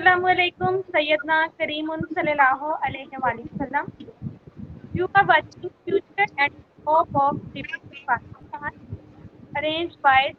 Assalamu alaikum, Sayyidina Kareemun sallallahu alayhi wa sallam. You are watching Future and Hope of Liberty Pakistan, arranged by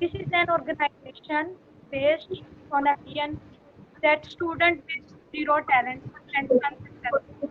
This is an organization based on a vision that student with zero talent and unsuccessful.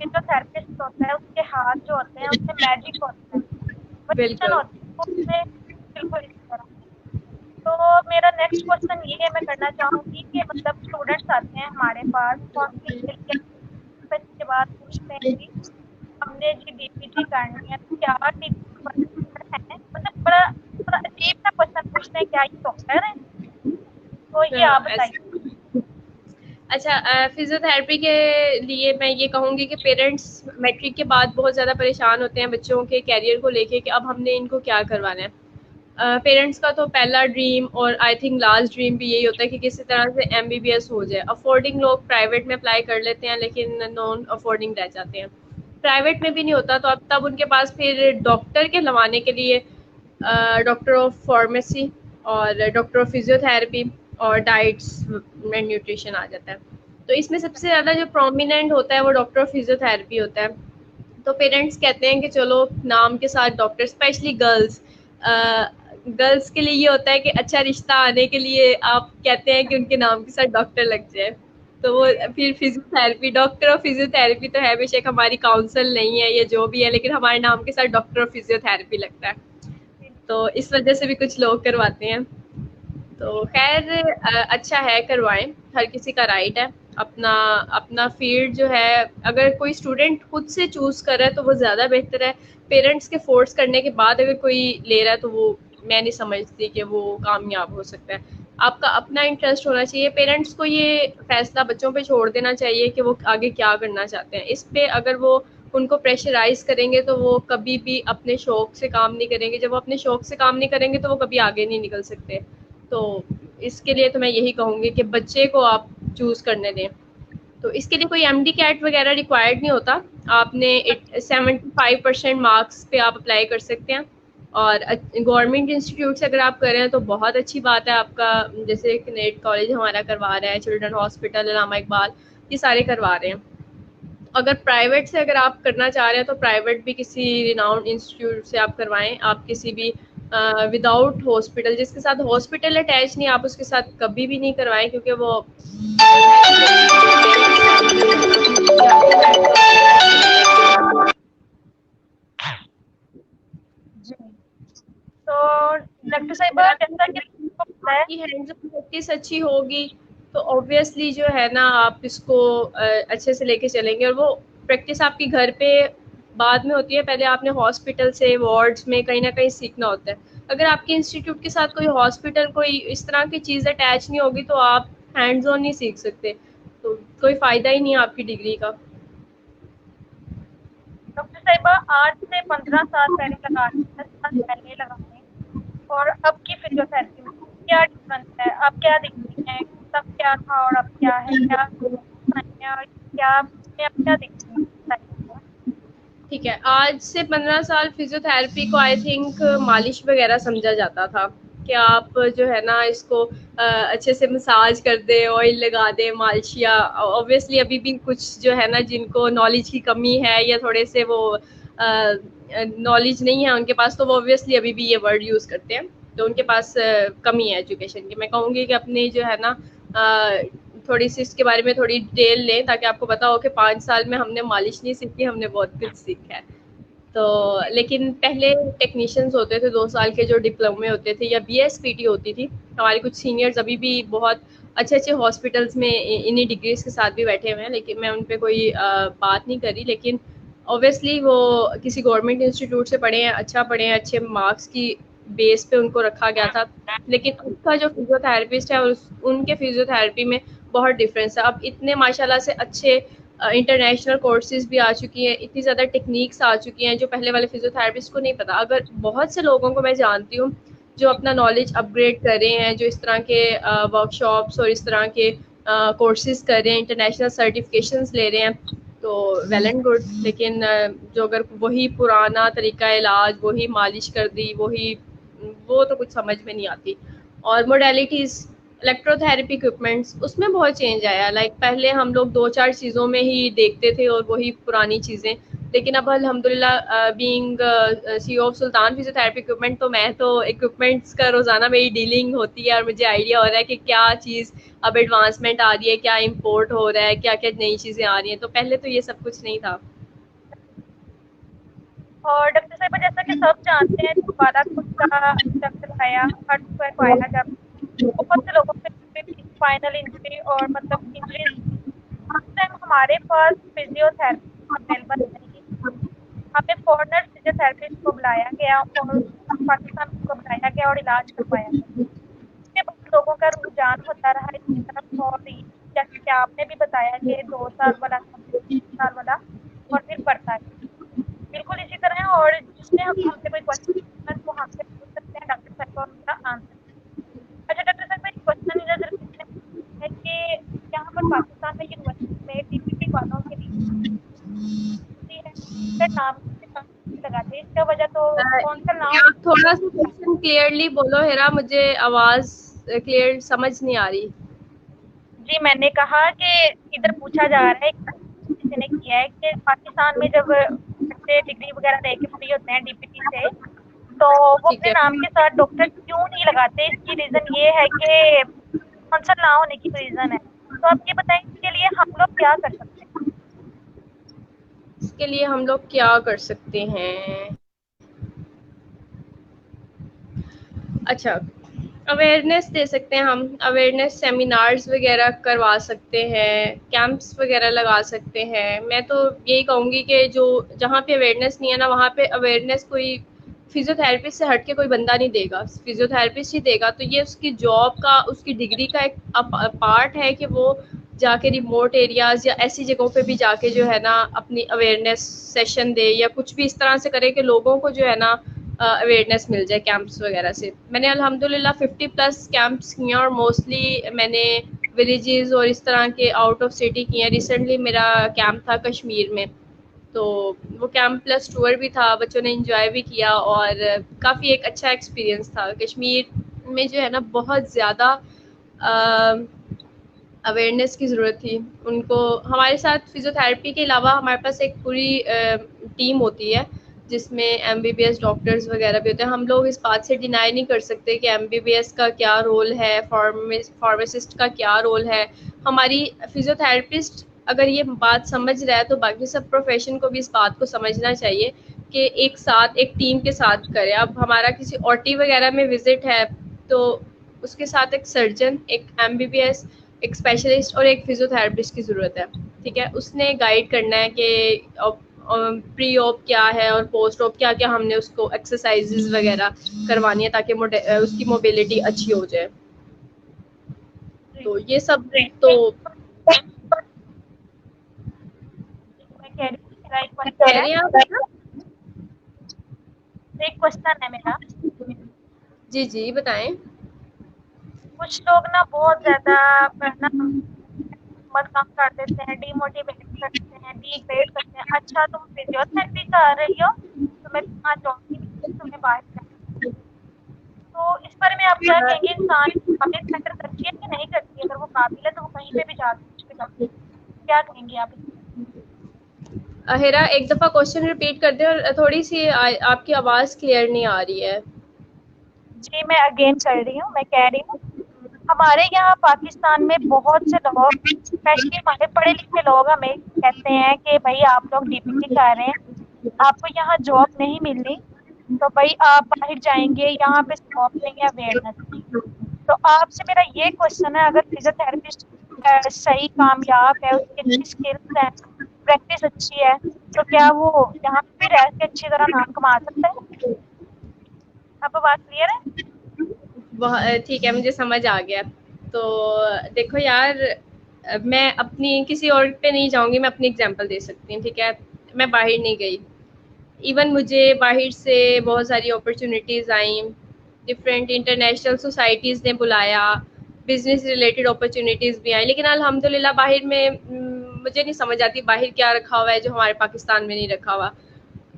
جو therapist ہوتا ہے اس کے ہاتھ جو ہوتے ہیں اس میں magic ہوتا ہے، ویژن بالکل ہوتی ہے اس میں بالکل اس طرح. تو میرا نیکسٹ کوشچن یہ ہے، میں کرنا چاہوں گی کہ مطلب اسٹوڈینٹس آتے ہیں ہمارے پاس کاؤنسلنگ کے لیے، پھر اس کے بعد پوچھتے ہیں کہ ہم نے جی ڈی پی جی کرنی ہے تو کیا ٹیچر ہے، مطلب بڑا بڑا عجیب سا کوشچن پوچھتے ہیں، کیا یہ ڈاکٹر ہے؟ تو یہ آپ بتائیے. اچھا، فزیوتھراپی کے لیے میں یہ کہوں گی کہ پیرنٹس میٹرک کے بعد بہت زیادہ پریشان ہوتے ہیں بچوں کے کیریئر کو لے کے کہ اب ہم نے ان کو کیا کروانا ہے. پیرنٹس کا تو پہلا ڈریم اور آئی تھنک لاسٹ ڈریم بھی یہی ہوتا ہے کہ کسی طرح سے MBBS ہو جائے. افورڈنگ لوگ پرائیویٹ میں اپلائی کر لیتے ہیں لیکن نان افورڈنگ رہ جاتے ہیں. پرائیویٹ میں بھی نہیں ہوتا تو اب تب ان کے پاس پھر ڈاکٹر کہلوانے کے لیے ڈاکٹر آف فارمیسی اور ڈاکٹر آف فزیوتھراپی اور ڈائٹس اینڈ نیوٹریشن آ جاتا ہے. تو اس میں سب سے زیادہ جو پرومیننٹ ہوتا ہے وہ ڈاکٹر آف فزیوتھراپی ہوتا ہے. تو پیرنٹس کہتے ہیں کہ چلو نام کے ساتھ ڈاکٹر، اسپیشلی گرلس کے لیے یہ ہوتا ہے کہ اچھا رشتہ آنے کے لیے آپ کہتے ہیں کہ ان کے نام کے ساتھ ڈاکٹر لگ جائے. تو وہ پھر فزیوتھراپی، ڈاکٹر آف فزیوتھراپی تو ہے، بے شک ہماری کاؤنسل نہیں ہے یہ جو بھی ہے، لیکن ہمارے نام کے ساتھ ڈاکٹر آف فزیوتھراپی لگتا ہے. تو اس وجہ سے بھی کچھ لوگ کرواتے ہیں. تو خیر اچھا ہے، کروائیں، ہر کسی کا رائٹ ہے. اپنا فیلڈ جو ہے اگر کوئی اسٹوڈینٹ خود سے چوز کر رہا ہے تو وہ زیادہ بہتر ہے. پیرنٹس کے فورس کرنے کے بعد اگر کوئی لے رہا ہے تو وہ میں نہیں سمجھتی کہ وہ کامیاب ہو سکتا ہے. آپ کا اپنا انٹرسٹ ہونا چاہیے. پیرنٹس کو یہ فیصلہ بچوں پہ چھوڑ دینا چاہیے کہ وہ آگے کیا کرنا چاہتے ہیں. اس پہ اگر وہ ان کو پریشرائز کریں گے تو وہ کبھی بھی اپنے شوق سے کام نہیں کریں گے. جب وہ اپنے شوق سے کام نہیں کریں گے تو وہ کبھی آگے نہیں نکل سکتے. تو اس کے لیے تو میں یہی کہوں گی کہ بچے کو آپ چوز کرنے دیں. تو اس کے لیے کوئی MD کیٹ وغیرہ ریکوائرڈ نہیں ہوتا. آپ نے 75% مارکس پہ آپ اپلائی کر سکتے ہیں. اور گورنمنٹ انسٹیٹیوٹ سے اگر آپ کریں ہیں تو بہت اچھی بات ہے. آپ کا جیسے نیٹ کالج ہمارا کروا رہا ہے، چلڈرن ہاسپٹل علامہ اقبال، یہ سارے کروا رہے ہیں. اگر پرائیویٹ سے اگر آپ کرنا چاہ رہے ہیں تو پرائیویٹ بھی کسی ریناؤنڈ انسٹیٹیوٹ سے آپ کروائیں. آپ کسی بھی وداؤٹ ہاسپٹل، جس کے ساتھ ہاسپٹل اٹیچ نہیں، آپ اس کے ساتھ کبھی بھی نہیں کروائیں، کیونکہ وہ جی. تو ڈاکٹر صاحبہ جیسا کہ آپ کو پتہ ہے، آپ کی ہینڈز آن پریکٹس اچھی ہوگی تو اوبویسلی جو ہے نا آپ اس کو اچھے سے لے کے چلیں گے. اور وہ پریکٹس آپ کی گھر پہ بعد میں ہوتی ہے، پہلے آپ نے ہاسپٹل سے وارڈس میں کہیں نہ کہیں سیکھنا ہوتا ہے. اگر آپ کے انسٹیٹیوٹ کے ساتھ کوئی ہاسپٹل کوئی اس طرح کی چیز اٹیچ نہیں ہوگی تو آپ ہینڈز آن نہیں سیکھ سکتے. تو کوئی فائدہ ہی نہیں ہے آپ کی ڈگری کا. ڈاکٹر صاحبہ آج سے 15 سال پہلے لگا رہے ہیں، 10 سال پہلے لگانے اور اب کی فزیوتھراپی میں کیا ڈفرنس ہے؟ آپ کیا دیکھتی ہیں تب کیا تھا اور اب کیا ہے؟ کیا ہے اور کیا میں اب کیا دیکھتی ہیں؟ ٹھیک ہے، آج سے 15 سال فزیوتھراپی کو آئی تھنک مالش وغیرہ سمجھا جاتا تھا کہ آپ جو ہے نا اس کو اچھے سے مساج کر دیں، آئل لگا دیں، مالشیا. اوبویسلی ابھی بھی کچھ جو ہے نا جن کو نالج کی کمی ہے یا تھوڑے سے وہ نالج نہیں ہے ان کے پاس، تو وہ اوبویسلی ابھی بھی یہ ورڈ یوز کرتے ہیں. تو ان کے پاس کمی ہے ایجوکیشن کی. میں کہوں گی کہ اپنی جو ہے نا تھوڑی سی اس کے بارے میں تھوڑی ڈیٹیل لیں تاکہ آپ کو پتا ہو کہ 5 سال میں ہم نے مالش نہیں سیکھی، ہم نے بہت کچھ سیکھا ہے. تو لیکن پہلے ٹیکنیشینز ہوتے تھے 2 سال کے جو ڈپلومے ہوتے تھے یا BSPT ہوتی تھی. ہمارے کچھ سینئرز ابھی بھی بہت اچھے اچھے ہاسپٹلس میں انہی ڈگریز کے ساتھ بھی بیٹھے ہوئے ہیں، لیکن میں ان پہ کوئی بات نہیں کر رہی. لیکن اوبویسلی وہ کسی گورنمنٹ انسٹیٹیوٹ سے پڑھے ہیں، اچھا پڑھے ہیں، اچھے مارکس کی بیس پہ ان کو رکھا گیا تھا. لیکن اس کا جو فزیوتھراپسٹ ہے ان کے فزیوتھراپی میں بہت ڈفرینس ہے. اب اتنے ماشاء اللہ سے اچھے انٹرنیشنل کورسز بھی آ چکی ہیں، اتنی زیادہ ٹیکنیکس آ چکی ہیں جو پہلے والے فزیوتھراپسٹ کو نہیں پتا. اگر بہت سے لوگوں کو میں جانتی ہوں جو اپنا نالج اپ گریڈ کر رہے ہیں، جو اس طرح کے ورک شاپس اور اس طرح کے کورسز کر رہے ہیں، انٹرنیشنل سرٹیفکیشنز لے رہے ہیں، تو ویل اینڈ گڈ. لیکن جو اگر وہی پرانا طریقہ علاج، وہی مالش کر دی، وہ تو کچھ سمجھ میں نہیں آتی. اور موڈیلٹیز، الیکٹرو تھراپی اکوپمنٹس، اس میں بہت چینج آیا. لائک پہلے ہم لوگ 2-4 چیزوں میں ہی دیکھتے تھے اور وہی پرانی چیزیں. لیکن اب الحمدللہ being C O of Sultan physiotherapy equipment, تو میں تو اکوپمنٹس کا روزانہ میری ڈیلنگ ہوتی ہے اور مجھے آئیڈیا ہو رہا ہے کہ کیا چیز اب ایڈوانسمنٹ آ رہی ہے، کیا امپورٹ ہو رہا ہے، کیا کیا نئی چیزیں آ رہی ہیں. تو پہلے تو یہ سب کچھ نہیں تھا. اور ڈاکٹر صاحبہ جیسا کہ سب جانتے ہیں دوبارہ خود کا ڈاکٹر آیا ہر کوئی کو آیا جب بہت سے لوگوں کے فائنل انجری اور مطلب انجریز اس ٹائم ہمارے پاس فزیو تھراپی اویلیبل نہیں. ہمیں فورنر فزیو تھراپسٹ کو بلایا گیا اور پاکستان کو بلایا گیا اور علاج کروایا گیا. اس کے بعد لوگوں کا رجحان ہوتا رہا اس کی طرف، اور جیسے کہ آپ نے بھی بتایا کہ 2 سال والا 3 سال والا اور پھر بڑھتا ہے بالکل اسی طرح ہے. اور جس میں ہم سے کوئی کوشچن وہ ہم سے پوچھ سکتے ہیں ڈاکٹر صاحب کو ان کا آنسر. اچھا ڈاکٹر صاحب ایک کوشچن ادھر ہے کہ یہاں پر پاکستان میں یونیورسٹی میں ڈی پی ٹی والوں کے لیے ہے نام لگاتے ہیں، اس کا وجہ تو کون سا نام آپ تھوڑا سا کوشچن کلیئرلی بولو ہیرا، مجھے آواز کلیئر سمجھ نہیں آ رہی. جی میں نے کہا کہ ادھر پوچھا جا رہا ہے کسی نے کیا ہے کہ پاکستان میں جب بچے ڈگری وغیرہ لے کے فری ہوتے ہیں ڈی پی ٹی سے تو وہ ٹھیک اپنے ہے. نام کے ساتھ ڈاکٹر کیوں نہیں لگاتے؟ اس کی ریزن یہ ہے کہ اسپانسر نہ ہونے کی ریزن ہے. تو آپ یہ بتائیں اس کے لیے ہم لوگ کیا کر سکتے ہیں؟ اس کے لیے ہم لوگ کیا کر سکتے ہیں؟ اچھا، اویئرنیس دے سکتے ہیں ہم. اویئرنیس سیمینارز وغیرہ کروا سکتے ہیں، کیمپس وغیرہ لگا سکتے ہیں. میں تو یہی کہوں گی کہ جو جہاں پہ اویئرنیس نہیں ہے نا وہاں پہ اویئرنیس کوئی فزیو تھراپسٹ سے ہٹ کے کوئی بندہ نہیں دے گا، فزیو تھراپسٹ ہی دے گا. تو یہ اس کی جاب کا، اس کی ڈگری کا ایک پارٹ ہے کہ وہ جا کے ریموٹ ایریاز یا ایسی جگہوں پہ بھی جا کے جو ہے نا اپنی اویئرنیس سیشن دے یا کچھ بھی اس طرح سے کرے کہ لوگوں کو جو ہے نا اویئرنیس مل جائے کیمپس وغیرہ سے. میں نے الحمدللہ 50+ کیمپس کیے ہیں اور موسٹلی میں نے ولیجز اور اس طرح کے آؤٹ آف سٹی کیے ہیں. ریسنٹلی میرا کیمپ تھا کشمیر میں، تو وہ کیمپ پلس ٹور بھی تھا، بچوں نے انجوائے بھی کیا اور کافی ایک اچھا ایکسپیرینس تھا. کشمیر میں جو ہے نا بہت زیادہ اویئرنیس کی ضرورت تھی ان کو. ہمارے ساتھ فزیو تھراپی کے علاوہ ہمارے پاس ایک پوری ٹیم ہوتی ہے جس میں M B B S doctors وغیرہ بھی ہوتے ہیں. ہم لوگ اس بات سے ڈینائی نہیں کر سکتے کہ ایم بی بی ایس کا کیا رول ہے، فارماسسٹ کا کیا رول ہے. ہماری فزیو تھراپسٹ اگر یہ بات سمجھ رہا ہے تو باقی سب پروفیشن کو بھی اس بات کو سمجھنا چاہیے کہ ایک ساتھ ایک ٹیم کے ساتھ کرے. اب ہمارا کسی او ٹی وغیرہ میں وزٹ ہے تو اس کے ساتھ ایک سرجن، ایک ایم بی بی ایس، ایک اسپیشلسٹ اور ایک فزیو تھراپسٹ کی ضرورت ہے. ٹھیک ہے، اس نے گائیڈ کرنا ہے کہ پری اوپ کیا ہے اور پوسٹ اوپ کیا کیا ہم نے اس کو ایکسرسائزز وغیرہ کروانی ہے تاکہ اس کی موبلٹی اچھی ہو جائے. جی تو یہ سب تو میں کہہ رہی ہوں میرا ایک کہہ کوشچن ہے، رہے ہیں آپ؟ ایک کوشچن ہے میرا. جی جی بتائیں. کچھ لوگ نا بہت زیادہ نا ہمت کم کر دیتے ہیں، ڈی موٹیویٹ کرتے ہیں، ڈی گریڈ کرتے ہیں. اچھا تم فزیو تھراپی کر رہی ہو تو میں تمہاں جاؤں گی نہیں، تمہیں باہر جانا. تو اس بارے میں آپ کیا کہیں گے؟ انسان قابلیت میٹر کرتی ہے کہ نہیں کرتی؟ اگر وہ قابل ہے تو وہ کہیں پہ بھی جا کے کچھ بھی کر سکتے. کیا کہیں گے آپ؟ ہیرا ایک دفعہ کوشچن ریپیٹ کر دیں، اور تھوڑی سی آپ کی آواز کلیئر نہیں آ رہی ہے. جی میں اگین کر رہی ہوں. میں کہہ رہی ہوں ہمارے یہاں پاکستان میں بہت سے لوگ، اسپیشلی ہمارے پڑھے لکھے لوگ، ہمیں کہتے ہیں کہ بھائی آپ لوگ ڈی پی ٹی کر رہے ہیں، آپ کو یہاں جاب نہیں ملنی، تو بھائی آپ باہر جائیں گے، یہاں پہ اسکوپ نہیں ہے، اویئرنیس نہیں. تو آپ سے میرا یہ کوشچن ہے، اگر فزیو تھراپسٹ صحیح کامیاب ہے، اس کی اچھی اسکلس ہیں، پریکٹس اچھی ہے، تو کیا وہ یہاں پہ بھی رہ کے اچھی طرح نام کما سکتا ہے؟ آپ کو بات کلیئر ہے؟ ٹھیک ہے، مجھے سمجھ آ گیا. تو دیکھو یار، میں اپنی کسی اور پہ نہیں جاؤں گی، میں اپنی اگزامپل دے سکتی ہوں. ٹھیک ہے، میں باہر نہیں گئی، ایون مجھے باہر سے بہت ساری اپرچونیٹیز آئیں، ڈفرینٹ انٹرنیشنل سوسائٹیز نے بلایا، بزنس ریلیٹڈ اپرچونیٹیز بھی آئیں، لیکن الحمدللہ باہر میں مجھے نہیں سمجھ آتی باہر کیا رکھا ہوا ہے جو ہمارے پاکستان میں نہیں رکھا ہوا.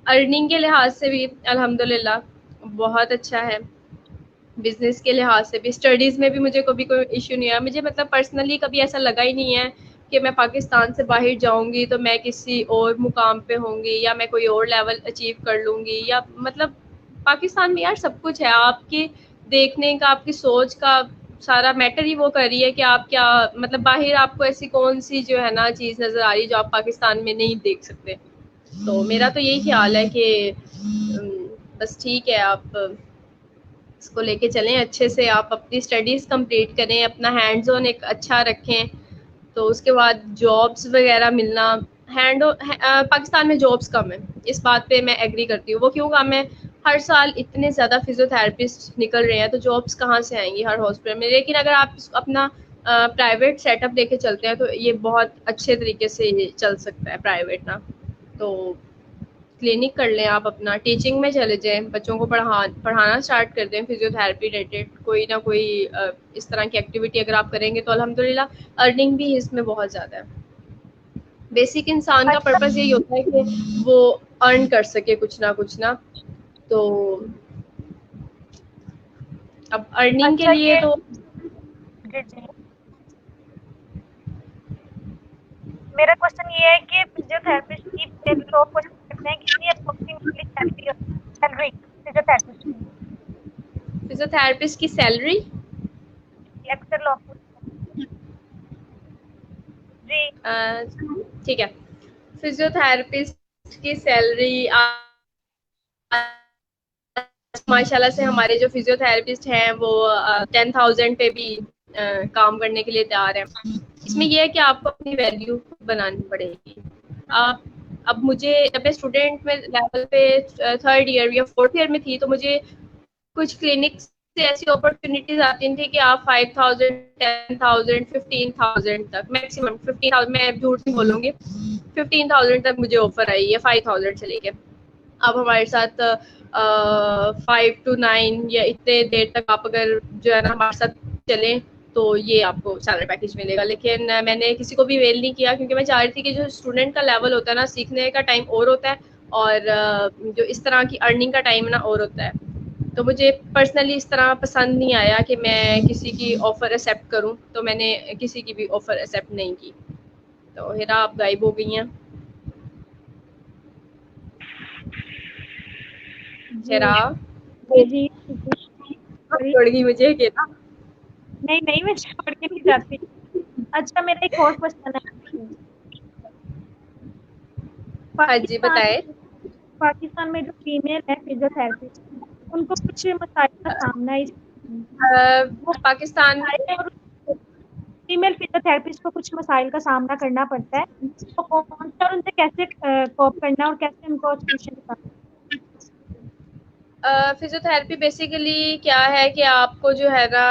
ارننگ کے لحاظ سے بھی الحمدللہ بہت اچھا ہے، بزنس کے لحاظ سے بھی، اسٹڈیز میں بھی مجھے کبھی کوئی ایشو نہیں آیا. مجھے مطلب پرسنلی کبھی ایسا لگا ہی نہیں ہے کہ میں پاکستان سے باہر جاؤں گی تو میں کسی اور مقام پہ ہوں گی یا میں کوئی اور لیول اچیو کر لوں گی، یا مطلب پاکستان میں یار سب کچھ ہے، آپ کے دیکھنے کا، آپ کی سوچ کا سارا میٹر ہی وہ کر رہی ہے کہ آپ کیا مطلب باہر آپ کو ایسی کون سی جو ہے نا چیز نظر آ رہی ہے جو آپ پاکستان میں نہیں دیکھ سکتے. تو میرا تو یہی خیال ہے کہ بس ٹھیک ہے، آپ اس کو لے کے چلیں اچھے سے، آپ اپنی اسٹڈیز کمپلیٹ کریں، اپنا ہینڈز آن ایک اچھا رکھیں. تو اس کے بعد جابس وغیرہ ملنا، پاکستان میں جابس کم ہیں، اس بات پہ میں ایگری کرتی ہوں. وہ کیوں کم ہے؟ ہر سال اتنے زیادہ فزیوتھراپسٹ نکل رہے ہیں تو جابس کہاں سے آئیں گی ہر ہاسپٹل میں. لیکن اگر آپ اپنا پرائیویٹ سیٹ اپ لے کے چلتے ہیں تو یہ بہت اچھے طریقے سے یہ چل سکتا ہے پرائیویٹ نا. تو کلینک کر لیں آپ، اپنا ٹیچنگ میں چلے جائیں، بچوں کو پڑھانا اسٹارٹ کر دیں فزیوتھراپی ریلیٹڈ کوئی نہ کوئی اس طرح کی ایکٹیویٹی اگر آپ کریں گے تو الحمدللہ ارننگ بھی اس میں بہت زیادہ ہے. بیسک انسان کا اچھا پرپز یہی ہوتا ہے کہ وہ ارن کر سکے کچھ نہ. تو اب ارننگ کے اچھا لیے یہ تو جی جی میرا کوشچن یہ ہے کہ فزیوتھراپسٹ کی لوگ کوشچن کرتے ہیں کتنی اپروکسیمیٹلی سیلری فزیوتھراپسٹ کی فزیوتھراپسٹ کی سیلری اکثر لوگ جی ٹھیک ہے. فزیوتھراپسٹ کی سیلری ماشاء اللہ سے ہمارے جو فزیوتھراپسٹ ہیں وہ 10,000 پہ بھی کام کرنے کے لیے تیار ہیں. اس میں یہ ہے کہ آپ کو اپنی ویلیو بنانی پڑے گی. آپ اب مجھے جب میں اسٹوڈینٹ میں لیول پہ 3rd ایئر یا 4th ایئر میں تھی تو مجھے کچھ کلینکس سے ایسی اپرچونیٹیز آتی تھی کہ آپ 5,000 10,000 15,000 تک میکسیمم 15,000 میں جھوٹ نہیں بولوں گی 15,000 تک مجھے آفر آئی ہے 5,000 سے لے کے. آپ ہمارے ساتھ 5 to 9 یا اتنے دیر تک آپ اگر جو ہے نا ہمارے ساتھ چلیں تو یہ آپ کو سیلری پیکیج ملے گا. لیکن میں نے کسی کو بھی ویل نہیں کیا کیونکہ میں چاہ رہی تھی کہ جو اسٹوڈنٹ کا لیول ہوتا ہے نا سیکھنے کا ٹائم اور ہوتا ہے اور جو اس طرح کی ارننگ کا ٹائم نا اور ہوتا ہے. تو مجھے پرسنلی اس طرح پسند نہیں آیا کہ میں کسی کی آفر ایکسیپٹ کروں، تو میں نے کسی کی بھی آفر ایکسیپٹ نہیں کی. تو ہیرا آپ غائب ہو گئی ہیں. ہیرا جی جی جی چھوڑ گئی مجھے کہ نا. نہیں نہیں میں چھوڑ کے نہیں جاتی. اچھا میرا ایک اور کوشچن ہے. ہاں جی پاکستان بتائیں. پاکستان میں جو فیمیل ہے فزیوتھراپسٹ ان کو کچھ مسائل کا سامنا وہ پاکستان فیمیل فزیوتھراپسٹ کو کچھ مسائل کا سامنا کرنا پڑتا ہے، تو کون سے اور ان سے کیسے کوپ کرنا اور کیسے ان کو سولوشن نکالنا. فزیوتھراپی بیسیکلی کیا ہے کہ آپ کو جو ہے نا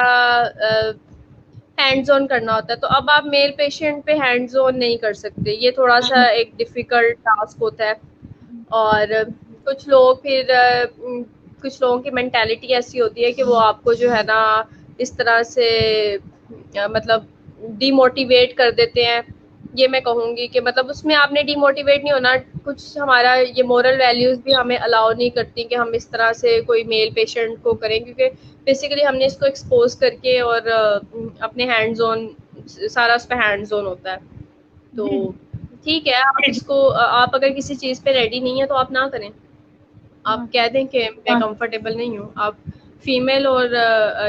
ہینڈز آن کرنا ہوتا ہے. تو اب آپ میل پیشنٹ پہ ہینڈز آن نہیں کر سکتے، یہ تھوڑا سا ایک ڈیفیکلٹ ٹاسک ہوتا ہے. اور کچھ لوگ پھر کچھ لوگوں کی مینٹیلٹی ایسی ہوتی ہے کہ وہ آپ کو جو ہے نا اس طرح سے مطلب ڈی موٹیویٹ کر دیتے ہیں. یہ میں کہوں گی کہ مطلب اس میں آپ نے ڈی موٹیویٹ نہیں ہونا. کچھ ہمارا یہ مورل ویلیوز بھی ہمیں الاؤ نہیں کرتی کہ ہم اس طرح سے کوئی میل پیشنٹ کو کریں، کیونکہ بیسیکلی ہم نے اس کو ایکسپوز کر کے اور اپنے ہینڈز آن سارا اس پہ ہینڈز آن ہوتا ہے. تو جی ٹھیک ہے، آپ اس کو آپ اگر کسی چیز پہ ریڈی نہیں ہے تو آپ نہ کریں. آپ کہہ دیں کہ میں کمفرٹیبل نہیں ہوں. آپ فیمیل اور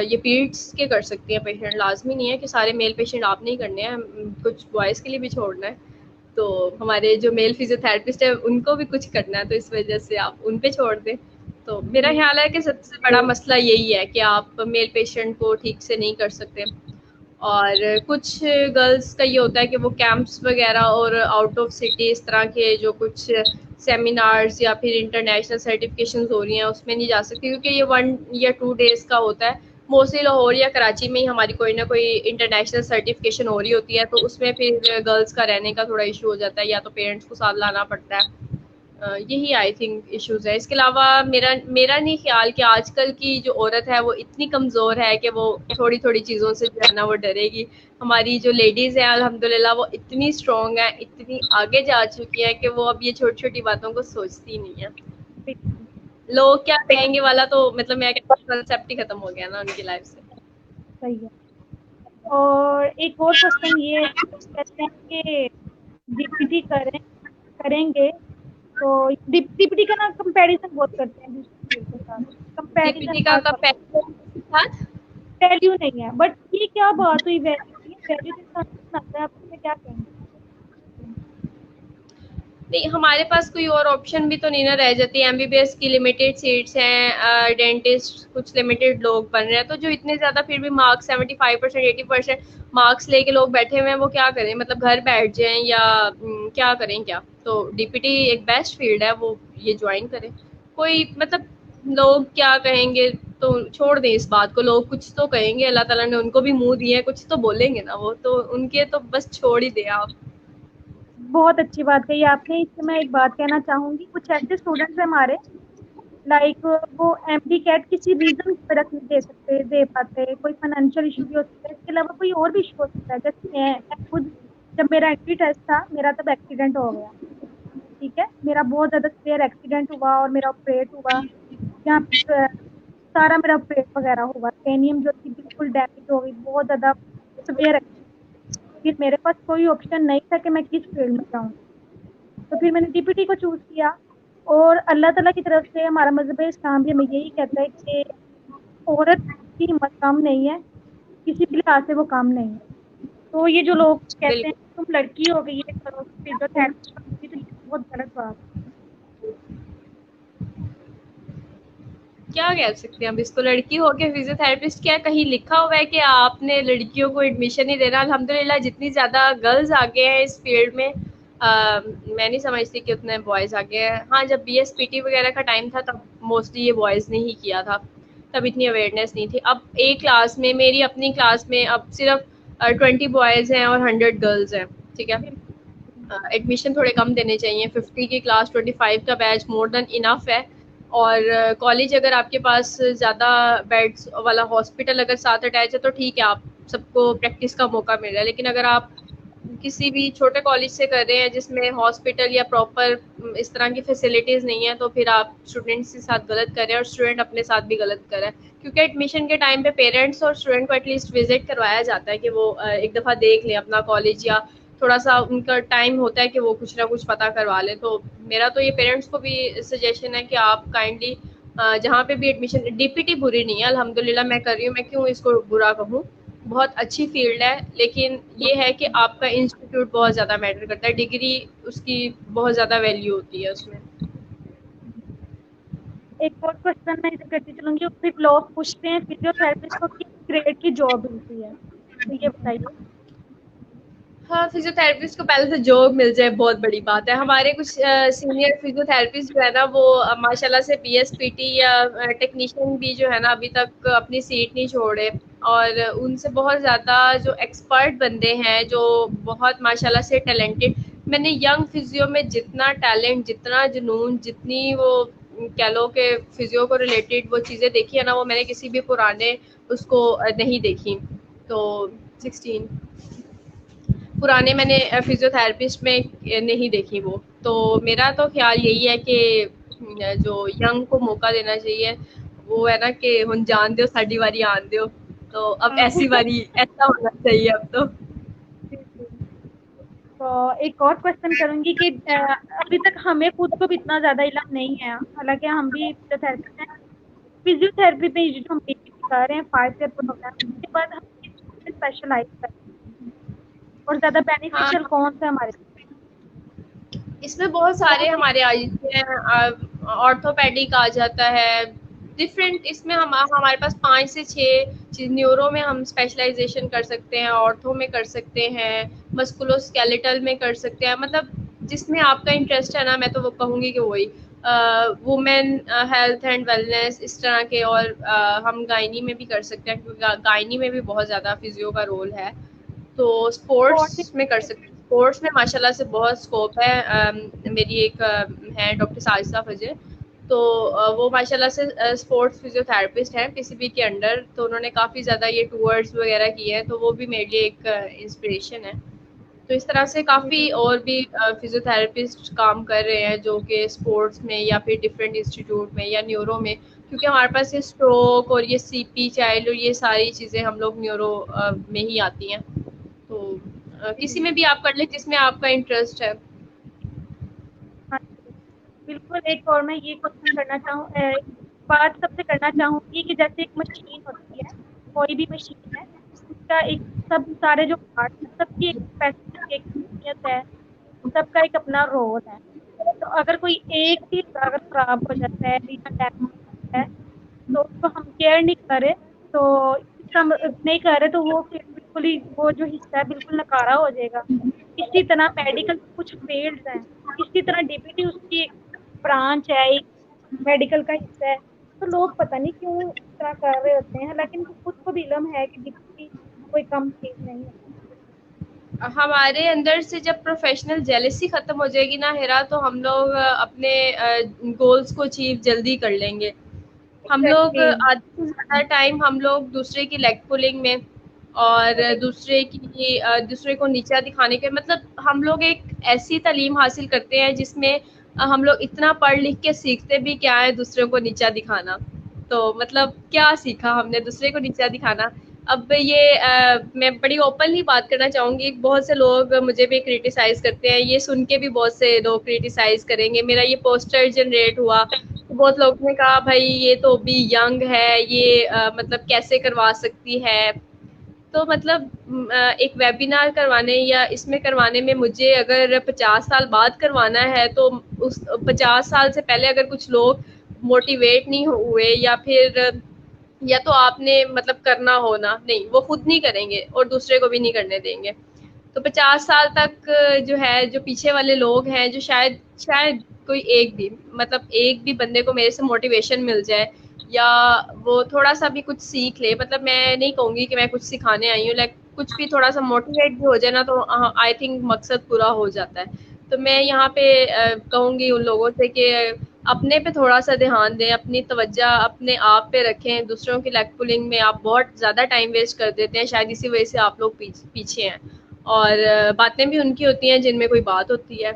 یہ پیریڈس کے کر سکتی ہیں پیشنٹ، لازمی نہیں ہے کہ سارے میل پیشنٹ آپ نہیں کرنے ہیں، کچھ بوائز کے لیے بھی چھوڑنا ہے. تو ہمارے جو میل فزیوتھراپسٹ ہے ان کو بھی کچھ کرنا ہے، تو اس وجہ سے آپ ان پہ چھوڑ دیں. تو میرا خیال ہے کہ سب سے بڑا مسئلہ یہی ہے کہ آپ میل پیشنٹ کو ٹھیک سے نہیں کر سکتے. اور کچھ گرلس کا یہ ہوتا ہے کہ وہ کیمپس وغیرہ اور آؤٹ آف سٹی اس طرح کے جو کچھ سیمینارز یا پھر انٹرنیشنل سرٹیفکیشنز ہو رہی ہیں اس میں نہیں جا سکتی، کیونکہ یہ 1 یا 2 days کا ہوتا ہے. موسٹلی لاہور یا کراچی میں ہی ہماری کوئی نہ کوئی انٹرنیشنل سرٹیفکیشن ہو رہی ہوتی ہے، تو اس میں پھر گرلس کا رہنے کا تھوڑا ایشو ہو جاتا ہے، یا تو پیرنٹس کو ساتھ لانا پڑتا ہے. یہی آئی تھنک ایشوز ہے. اس کے علاوہ میرا نہیں خیال کہ آج کل کی جو عورت ہے وہ اتنی کمزور ہے کہ وہ تھوڑی تھوڑی چیزوں سے جو ہے نا وہ ڈرے گی. ہماری جو لیڈیز ہیں الحمدللہ وہ اتنی اسٹرانگ ہیں، اتنی آگے جا چکی ہیں کہ وہ اب یہ چھوٹی چھوٹی باتوں کو سوچتی نہیں ہے. لوگ کیا کہیں گے والا تو مطلب میں کنسیپٹ ہی ختم ہو گیا نا ان کی لائف سے. صحیح ہے. اور ایک اور کوشچن یہ ہے کہ کہتے ہیں کہ ڈپٹی کریں گے تو ڈپٹی کا نا کمپیریزن بہت کرتے ہیں دوسری فیلڈ کے ساتھ، ڈی پی ٹی کمپیریزن کا بہت کرتے کمپیریزن کے ساتھ ہیں، ویلیو نہیں ہے، بٹ یہ کیا بات ہوئی ویلیو کی؟ ویلیو تو انسان کو بناتا ہے، آپ اس میں کیا کہیں گے؟ نہیں، ہمارے پاس کوئی اور آپشن بھی تو نہیں نا رہ جاتی. ایم بی بی ایس کی لمیٹیڈ سیٹس ہیں، ڈینٹسٹ کچھ لمیٹیڈ لوگ بن رہے ہیں، تو جو اتنے زیادہ پھر بھی مارکس 75% 80% مارکس لے کے لوگ بیٹھے ہوئے ہیں وہ کیا کریں؟ مطلب گھر بیٹھ جائیں یا کیا کریں کیا؟ تو ڈی پی ٹی ایک بیسٹ فیلڈ ہے، وہ یہ جوائن کریں. کوئی مطلب لوگ کیا کہیں گے تو چھوڑ دیں اس بات کو، لوگ کچھ تو کہیں گے، اللہ تعالیٰ نے ان کو بھی منہ دیے ہیں، کچھ تو بولیں گے نا، وہ تو ان کے تو بس چھوڑ ہی دیں آپ. بہت اچھی بات کہی آپ نے. اس سے میں ایک بات کہنا چاہوں گی، کچھ ایسے اسٹوڈینٹس ہیں ہمارے لائک وہ ایم ڈی کیٹ کسی ریزن کی وجہ سے نہیں دے پاتے، کوئی فائنینشیل ایشو بھی ہو سکتا ہے، اس کے علاوہ کوئی اور بھی ایشو ہو سکتا ہے. جیسے میں خود جب میرا انٹری ٹیسٹ تھا میرا تب ایکسیڈنٹ ہو گیا، ٹھیک ہے، میرا بہت زیادہ سیویئر ایکسیڈنٹ ہوا اور میرا آپریٹ ہوا، یہاں پہ سارا میرا آپریٹ وغیرہ ہوا، کرینیم جو تھی بالکل ڈیمیج ہو گئی، بہت زیادہ سیویئر. لیکن میرے پاس کوئی آپشن نہیں تھا کہ میں کس فیلڈ میں جاؤں، تو پھر میں نے ڈی پی ٹی کو چوز کیا. اور اللہ تعالیٰ کی طرف سے ہمارا مذہب اسلام بھی ہمیں یہی کہتا ہے کہ عورت کی ہمت کم نہیں ہے، کسی بھی لحاظ سے وہ کم نہیں ہے. تو یہ جو لوگ کہتے ہیں بالکل. تم لڑکی ہو گئی ہے کرو فزیوتھراپسٹ بنو گی، تو یہ بہت غلط بات ہے. کیا کہہ سکتے ہیں اب اس کو؟ لڑکی ہو کے فزیوتھراپسٹ کیا کہیں لکھا ہوا ہے کہ آپ نے لڑکیوں کو ایڈمیشن نہیں دینا؟ الحمدللہ جتنی زیادہ گرلز آگے ہیں اس فیلڈ میں، میں نہیں سمجھتی کہ اتنے بوائز آگے ہیں. ہاں، جب بی ایس پی ٹی وغیرہ کا ٹائم تھا تب موسٹلی یہ بوائز نے ہی کیا تھا، تب اتنی اویئرنیس نہیں تھی. اب ایک کلاس میں، میری اپنی کلاس میں اب صرف 20 بوائز ہیں اور 100 گرلز ہیں، ٹھیک ہے. ایڈمیشن تھوڑے کم دینے چاہیے. 50 کی کلاس 25 کا بیچ مور دین انف ہے. اور کالج اگر آپ کے پاس زیادہ بیڈس والا ہاسپٹل اگر ساتھ اٹیچ ہے تو ٹھیک ہے، آپ سب کو پریکٹس کا موقع مل رہا ہے. لیکن اگر آپ کسی بھی چھوٹے کالج سے کر رہے ہیں جس میں ہاسپٹل یا پراپر اس طرح کی فیسلٹیز نہیں ہیں، تو پھر آپ اسٹوڈینٹس کے ساتھ غلط کر رہے ہیں اور اسٹوڈنٹ اپنے ساتھ بھی غلط کر رہا ہے. کیونکہ ایڈمیشن کے ٹائم پہ پیرنٹس اور اسٹوڈنٹ کو ایٹ لیسٹ وزٹ کروایا جاتا ہے کہ وہ ایک دفعہ دیکھ لیں اپنا کالج، یا تھوڑا سا ان کا ٹائم ہوتا ہے کہ وہ کچھ نہ کچھ پتہ کروا لیں. تو میرا تو یہ پیرنٹس کو بھی سجیشن ہے کہ آپ کائنڈلی جہاں پہ بھی ایڈمیشن، ڈی پی ٹی بری نہیں ہے الحمدللہ، میں کر رہی ہوں، میں کیوں اس کو برا کہوں؟ بہت اچھی فیلڈ ہے. لیکن یہ ہے کہ آپ کا انسٹیٹیوٹ بہت زیادہ میٹر کرتا ہے، ڈگری اس کی بہت زیادہ ویلیو ہوتی ہے اس میں. ایک اور کوشچن میں ادھر کرتی چلوں گی. پھر لوگ پوچھتے ہیں فزیوتھراپسٹ کو کس گریڈ کی جاب ملتی ہے، تو یہ بتائیے. ہاں، فزیوتھراپسٹ کو پہلے سے جاب مل جائے بہت بڑی بات ہے. ہمارے کچھ سینئر فزیوتھراپسٹ جو ہے نا وہ ماشاء اللہ سے پی ایس پی ٹی یا ٹیکنیشین بھی جو ہے نا ابھی تک اپنی سیٹ نہیں چھوڑے. اور ان سے بہت زیادہ جو ایکسپرٹ بندے ہیں، جو بہت ماشاء اللہ سے ٹیلنٹڈ، میں نے ینگ فزیو میں جتنا ٹیلنٹ، جتنا جنون، جتنی وہ کہہ لو کہ فزیو کو ریلیٹڈ وہ چیزیں دیکھی ہے نا، وہ میں نے کسی بھی پرانے اس کو نہیں دیکھی. تو 16 پرانے میں نے فزیوتھراپسٹ میں نہیں دیکھی وہ. تو میرا تو خیال یہی ہے کہ جو ینگ کو موقع دینا چاہیے، وہ ہے نا کہ ہن جان دیو ساڈی واری آن دیو. تو اب ایسی باری ایسا ہونا چاہیے اب تو. تو ایک اور کوشچن کروں گی کہ ابھی تک ہمیں خود کو بھی اتنا زیادہ علم نہیں ہے، حالانکہ ہم بھی فزیوتھراپسٹ ہیں. فزیوتھراپی پہ جو ہم کر رہے ہیں 5 ایئر پروگرام، اس کے بعد ہم اسپیشلائز کریں اور زیادہ ہاں، بینیفیشیل کون سا ہمارے اس میں بہت سارے کون سے؟ ہمارے آرتھوپیڈک آ جاتا ہے ڈفرینٹ. اس میں ہمارے پاس 5 سے 6 نیورو میں ہم اسپیشلائزیشن کر سکتے ہیں، آرتھو میں کر سکتے ہیں، مسکولو اسکیلیٹل میں کر سکتے ہیں. مطلب جس میں آپ کا انٹرسٹ ہے نا، میں تو وہ کہوں گی کہ وہی وومین ہیلتھ اینڈ ویلنس اس طرح کے. اور ہم گائنی میں بھی کر سکتے ہیں کیونکہ گائنی میں بھی بہت زیادہ فزیو کا رول ہے. تو اسپورٹس میں کر سکتے ہیں. اسپورٹس میں ماشاء اللہ سے بہت اسکوپ ہے. میری ایک ہے ڈاکٹر ساجدہ فجر، تو وہ ماشاء اللہ سے اسپورٹس فزیوتھراپسٹ ہیں پی سی بی کے انڈر. تو انہوں نے کافی زیادہ یہ ٹورس وغیرہ کیے ہیں، تو وہ بھی میرے لیے ایک انسپریشن ہے. تو اس طرح سے کافی اور بھی فزیوتھراپسٹ کام کر رہے ہیں جو کہ اسپورٹس میں یا پھر ڈفرینٹ انسٹیٹیوٹ میں یا نیورو میں. کیونکہ ہمارے پاس یہ اسٹروک اور یہ سی پی چائلڈ اور یہ ساری چیزیں ہم لوگ نیورو میں ہی آتی ہیں. تو کسی میں بھی آپ کر لیں جس میں آپ کا انٹرسٹ ہے. ہاں جی، بالکل. ایک اور میں یہ کوشچن کرنا چاہوں بات سب سے کرنا چاہوں گی کہ جیسے ایک مشین ہوتی ہے، کوئی بھی مشین ہے، اس کا ایک سب سارے جو پارٹ ہیں سب کی ایک اسپیسیفک ایک اہمیت ہے، سب کا ایک اپنا رول ہے. تو اگر کوئی ایک چیز اگر خراب ہو جاتا ہے یا ڈیمیج ہوتا ہے تو اس کو ہم کیئر نہیں کرے تو نہیں کرے تو وہ پھر بالکل ہی وہ جو حصہ ہے بالکل نکارا ہو جائے گا. اسی طرح میڈیکل کچھ فیلڈز ہیں، اسی طرح ڈی پی ٹی اس کی ایک برانچ ہے، ایک میڈیکل کا حصہ ہے. تو لوگ پتہ نہیں کیوں اس طرح کر رہے ہوتے ہیں، لیکن خود کو بھی علم ہے کہ ڈی پی ٹی کوئی کم چیز نہیں ہے. ہمارے اندر سے جب پروفیشنل جیلسی ختم ہو جائے گی نا ہیرا، تو ہم لوگ اپنے گولز کو اچیو جلدی کر لیں گے. ہم لوگ ایگزیکٹلی. آدھے سے زیادہ ٹائم ہم لوگ دوسرے کی لیگ پولنگ میں اور دوسرے کو نیچا دکھانے کے مطلب ہم لوگ ایک ایسی تعلیم حاصل کرتے ہیں جس میں ہم لوگ اتنا پڑھ لکھ کے سیکھتے بھی کیا ہے دوسروں کو نیچا دکھانا. تو مطلب کیا سیکھا ہم نے دوسرے کو نیچا دکھانا. اب یہ میں بڑی اوپنلی بات کرنا چاہوں گی. بہت سے لوگ مجھے بھی کریٹیسائز کرتے ہیں، یہ سن کے بھی بہت سے لوگ کریٹیسائز کریں گے. میرا یہ پوسٹر جنریٹ ہوا تو بہت لوگوں نے کہا بھائی یہ تو بھی ینگ ہے، یہ مطلب کیسے کروا سکتی ہے. تو مطلب ایک ویبینار کروانے یا اس میں کروانے میں مجھے اگر 50 سال بعد کروانا ہے تو اس 50 سال سے پہلے اگر کچھ لوگ موٹیویٹ نہیں ہوئے یا تو آپ نے مطلب کرنا ہونا نہیں، وہ خود نہیں کریں گے اور دوسرے کو بھی نہیں کرنے دیں گے. تو 50 سال تک جو ہے جو پیچھے والے لوگ ہیں جو شاید کوئی ایک بھی بندے کو میرے سے موٹیویشن مل جائے یا وہ تھوڑا سا بھی کچھ سیکھ لے. مطلب میں نہیں کہوں گی کہ میں کچھ سکھانے آئی ہوں، کچھ بھی تھوڑا سا موٹیویٹ بھی ہو جائے نا تو آئی تھنک مقصد پورا ہو جاتا ہے. تو میں یہاں پہ کہوں گی ان لوگوں سے کہ اپنے پہ تھوڑا سا دھیان دیں، اپنی توجہ اپنے آپ پہ رکھیں. دوسروں کی لیگ پولنگ میں آپ بہت زیادہ ٹائم ویسٹ کر دیتے ہیں، شاید اسی وجہ سے آپ لوگ پیچھے ہیں. اور باتیں بھی ان کی ہوتی ہیں جن میں کوئی بات ہوتی ہے،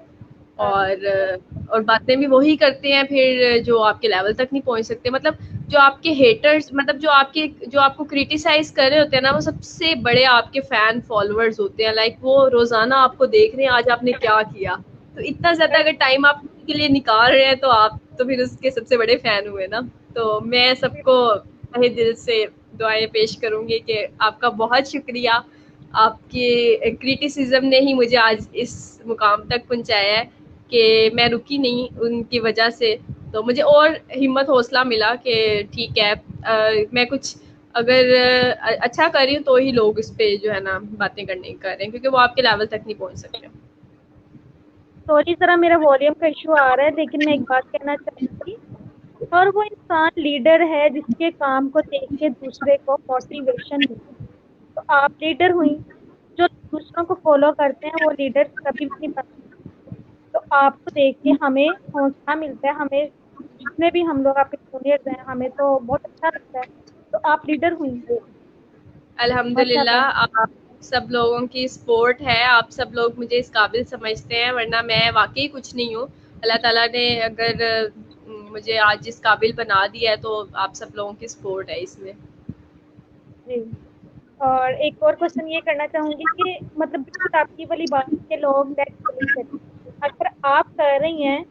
اور باتیں بھی وہی کرتے ہیں پھر جو آپ کے لیول تک نہیں پہنچ سکتے. مطلب جو آپ کے ہیٹرز مطلب جو آپ کو کریٹیسائز کر رہے ہوتے ہیں نا وہ سب سے بڑے آپ کے فین فالوورز ہوتے ہیں. لائک وہ روزانہ آپ کو دیکھ رہے ہیں آج آپ نے کیا کیا. تو اتنا زیادہ اگر ٹائم آپ کے لیے نکال رہے ہیں تو آپ تو پھر اس کے سب سے بڑے فین ہوئے نا. تو میں سب کو تہہ دل سے دعائیں پیش کروں گی کہ آپ کا بہت شکریہ. آپ کے کریٹیسزم نے ہی مجھے آج اس مقام تک پہنچایا ہے کہ میں رکی نہیں ان کی وجہ سے. تو مجھے اور ہمت حوصلہ ملا کہ ٹھیک ہے میں کچھ اگر اچھا کر رہی ہوں تو ہی لوگ اس پہ جو ہے نا باتیں کرنے کر رہے ہیں، کیونکہ وہ آپ کے لیول تک نہیں پہنچ سکتے. سوری ذرا میرا والیوم کا ایشو آ رہا ہے، لیکن میں ایک بات کہنا چاہوں گی. اور وہ انسان لیڈر ہے جس کے کام کو دیکھ کے دوسرے کو موٹیویشن ملے. تو آپ لیڈر ہوئی، جو دوسروں کو فالو کرتے ہیں وہ لیڈر کبھی بھی نہیں بن. تو آپ کو دیکھ کے ہمیں حوصلہ ملتا ہے، ہمیں جتنے بھی ہم لوگ آپ کے جونیئرز ہیں ہمیں تو بہت اچھا لگتا ہے. تو آپ لیڈر ہوئی الحمد ماشاء للہ. اللہ. آپ سب لوگوں کی سپورٹ ہے، آپ سب لوگ مجھے اس قابل سمجھتے ہیں، ورنہ میں واقعی کچھ نہیں ہوں. اللہ تعالیٰ نے اگر مجھے آج اس قابل بنا دیا ہے تو آپ سب لوگوں کی سپورٹ ہے اس میں. جی. اور ایک اور کوشچن یہ کرنا چاہوں گی کہ مطلب بالکل آپ کی والی بات کے لوگ اگر آپ کر رہی ہیں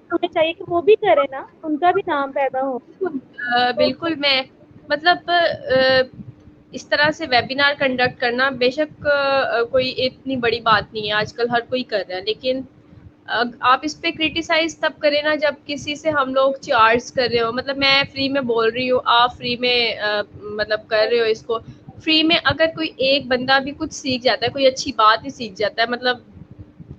تو انہیں چاہیے کہ وہ بھی کرے نا، ان کا بھی نام پیدا ہو. تو بالکل. میں مطلب اس طرح سے ویبینار کنڈکٹ کرنا بے شک کوئی اتنی بڑی بات نہیں ہے، آج کل ہر کوئی کر رہا ہے. لیکن آپ اس پہ کریٹیسائز تب کریں نا جب کسی سے ہم لوگ چارج کر رہے ہو. مطلب میں فری میں بول رہی ہوں، آپ فری میں مطلب کر رہے ہو اس کو فری میں. اگر کوئی ایک بندہ بھی کچھ سیکھ جاتا ہے، کوئی اچھی بات ہی سیکھ جاتا ہے، مطلب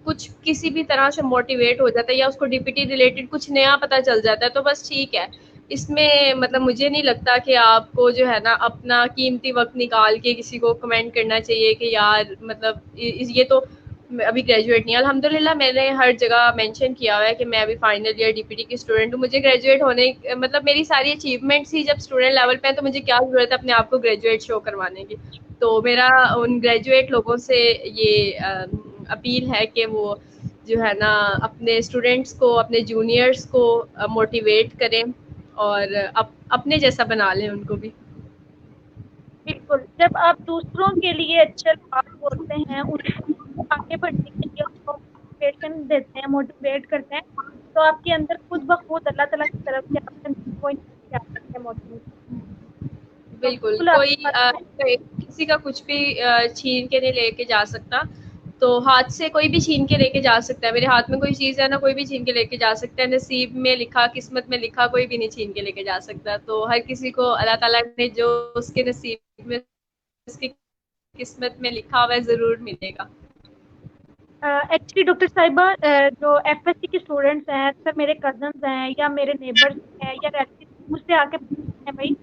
کچھ کسی بھی طرح سے موٹیویٹ ہو جاتا ہے یا اس کو ڈی پی ٹی ریلیٹڈ کچھ نیا پتہ چل جاتا ہے تو بس ٹھیک ہے. اس میں مطلب مجھے نہیں لگتا کہ آپ کو جو ہے نا اپنا قیمتی وقت نکال کے کسی کو کمنٹ کرنا چاہیے کہ یار مطلب یہ تو ابھی گریجویٹ نہیں ہے. الحمد للہ میں نے ہر جگہ مینشن کیا ہوا ہے کہ میں ابھی final year D P T کی اسٹوڈنٹ ہوں. مجھے گریجویٹ ہونے مطلب میری ساری اچیومنٹس ہی جب اسٹوڈنٹ لیول پہ ہیں تو مجھے کیا ضرورت ہے اپنے آپ کو گریجویٹ شو کروانے کی. تو میرا ان گریجویٹ لوگوں سے یہ اپیل ہے کہ وہ جو ہے نا اپنے اسٹوڈینٹس کو اپنے جونیئرس کو موٹیویٹ کریں اور اپنے جیسا بنا لیں ان کو بھی. بالکل، جب آپ دوسروں کے لیے اچھے بات بولتے ہیں، ان کو آگے بڑھنے کے لیے ان کو موٹیویشن دیتے ہیں، موٹیویٹ کرتے ہیں، تو آپ کے اندر خود بخود اللہ تعالیٰ کی طرف سے آپ کے اندر کوئی آتے ہیں موٹیویشن. تو بالکل بالکل آپ کوئی کی بات میں کسی کا کچھ بھی چھین کے نہیں لے کے جا سکتا. تو ہاتھ سے کوئی بھی چھین کے لے کے جا سکتا ہے. میرے ہاتھ میں کوئی چیز ہے نا، کوئی بھی چھین کے لے کے جا سکتا ہے. نصیب میں لکھا، قسمت میں لکھا، کوئی بھی نہیں چھین کے لے کے جا سکتا. تو ہر کسی کو اللہ تعالیٰ نے جو اس کے نصیب میں، اس کی قسمت میں لکھا ہوا ہے، ضرور ملے گا. ایکچولی ڈاکٹر صاحبہ، جو ایف ایس سی کے اسٹوڈینٹس ہیں، اکثر میرے کزنز ہیں یا میرے نیبرس ہیں یا ریلیٹیو مجھ سے آ کے پوچھتے ہیں بھائی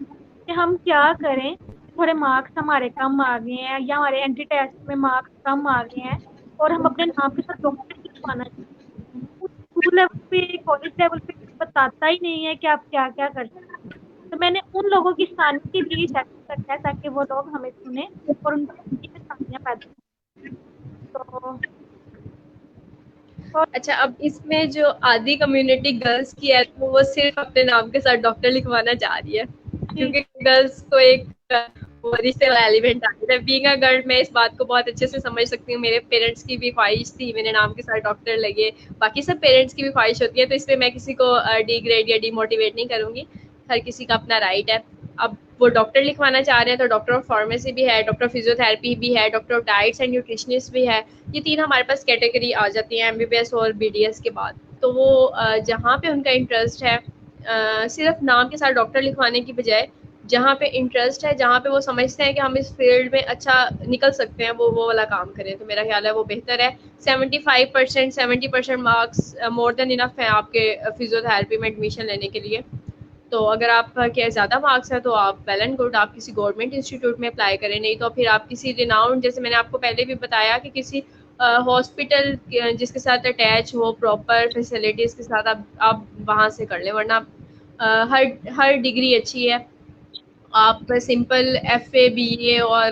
کہ ہم کیا کریں، تھوڑے مارکس ہمارے کم آ گئے ہیں یا ہمارے اینٹی ٹیسٹ میں مارکس کم آ گئے ہیں اور ہم اپنے نام کے ساتھ ڈاکٹر لکھوانا چاہتے ہیں. اسکول لیول پہ، کالج لیول پہ بتاتا ہی نہیں ہے کہ آپ کیا کیا کر سکتے ہیں. تو میں نے ان لوگوں کی ثانی کے لیے چیک رکھا ہے تاکہ وہ لوگ ہمیں سنیں اور ان کی ثانیاں پیدا ہوں. تو اچھا، اب اس میں جو آدھی کمیونٹی گرلس کی ہے تو وہ صرف اپنے نام کے ساتھ ڈاکٹر لکھوانا چاہ رہی ہے، جی کیونکہ گرلس کو ایک وہ رشتے والا ایلیمنٹ آ گیا ہے. بینگ اے گرل میں اس بات کو بہت اچھے سے سمجھ سکتی ہوں. میرے پیرنٹس کی بھی خواہش تھی میرے نام کے ساتھ ڈاکٹر لگے، باقی سب پیرنٹس کی بھی خواہش ہوتی ہے. تو اس میں کسی کو ڈی گریڈ یا ڈی موٹیویٹ نہیں کروں گی. ہر کسی کا اپنا رائٹ ہے. اب وہ ڈاکٹر لکھوانا چاہ رہے ہیں تو ڈاکٹر آف فارمیسی بھی ہے، ڈاکٹر آف فزیوتھراپی بھی ہے، ڈاکٹر آف ڈائٹس اینڈ نیوٹریشنسٹ بھی ہے. یہ تین ہمارے پاس کیٹیگری آ جاتی ہیں ایم بی بی ایس اور بی ڈی ایس کے بعد. تو وہ جہاں پہ ان کا انٹرسٹ ہے، صرف نام کے ساتھ ڈاکٹر لکھوانے کی بجائے جہاں پہ انٹرسٹ ہے، جہاں پہ وہ سمجھتے ہیں کہ ہم اس فیلڈ میں اچھا نکل سکتے ہیں، وہ والا کام کریں. تو میرا خیال ہے وہ بہتر ہے. 75%، 70% مارکس مور دین انف ہے آپ کے فزیوتھراپی میں ایڈمیشن لینے کے لیے. تو اگر آپ کے زیادہ مارکس ہیں تو آپ ویل اینڈ گڈ، آپ کسی گورنمنٹ انسٹیٹیوٹ میں اپلائی کریں. نہیں تو پھر آپ کسی ریناؤنڈ، جیسے میں نے آپ کو پہلے بھی بتایا کہ کسی ہاسپٹل جس کے ساتھ اٹیچ ہو، پراپر فیسلٹیز کے ساتھ آپ وہاں سے کر لیں. ورنہ ہر ڈگری اچھی ہے. آپ سمپل ایف اے، بی اے اور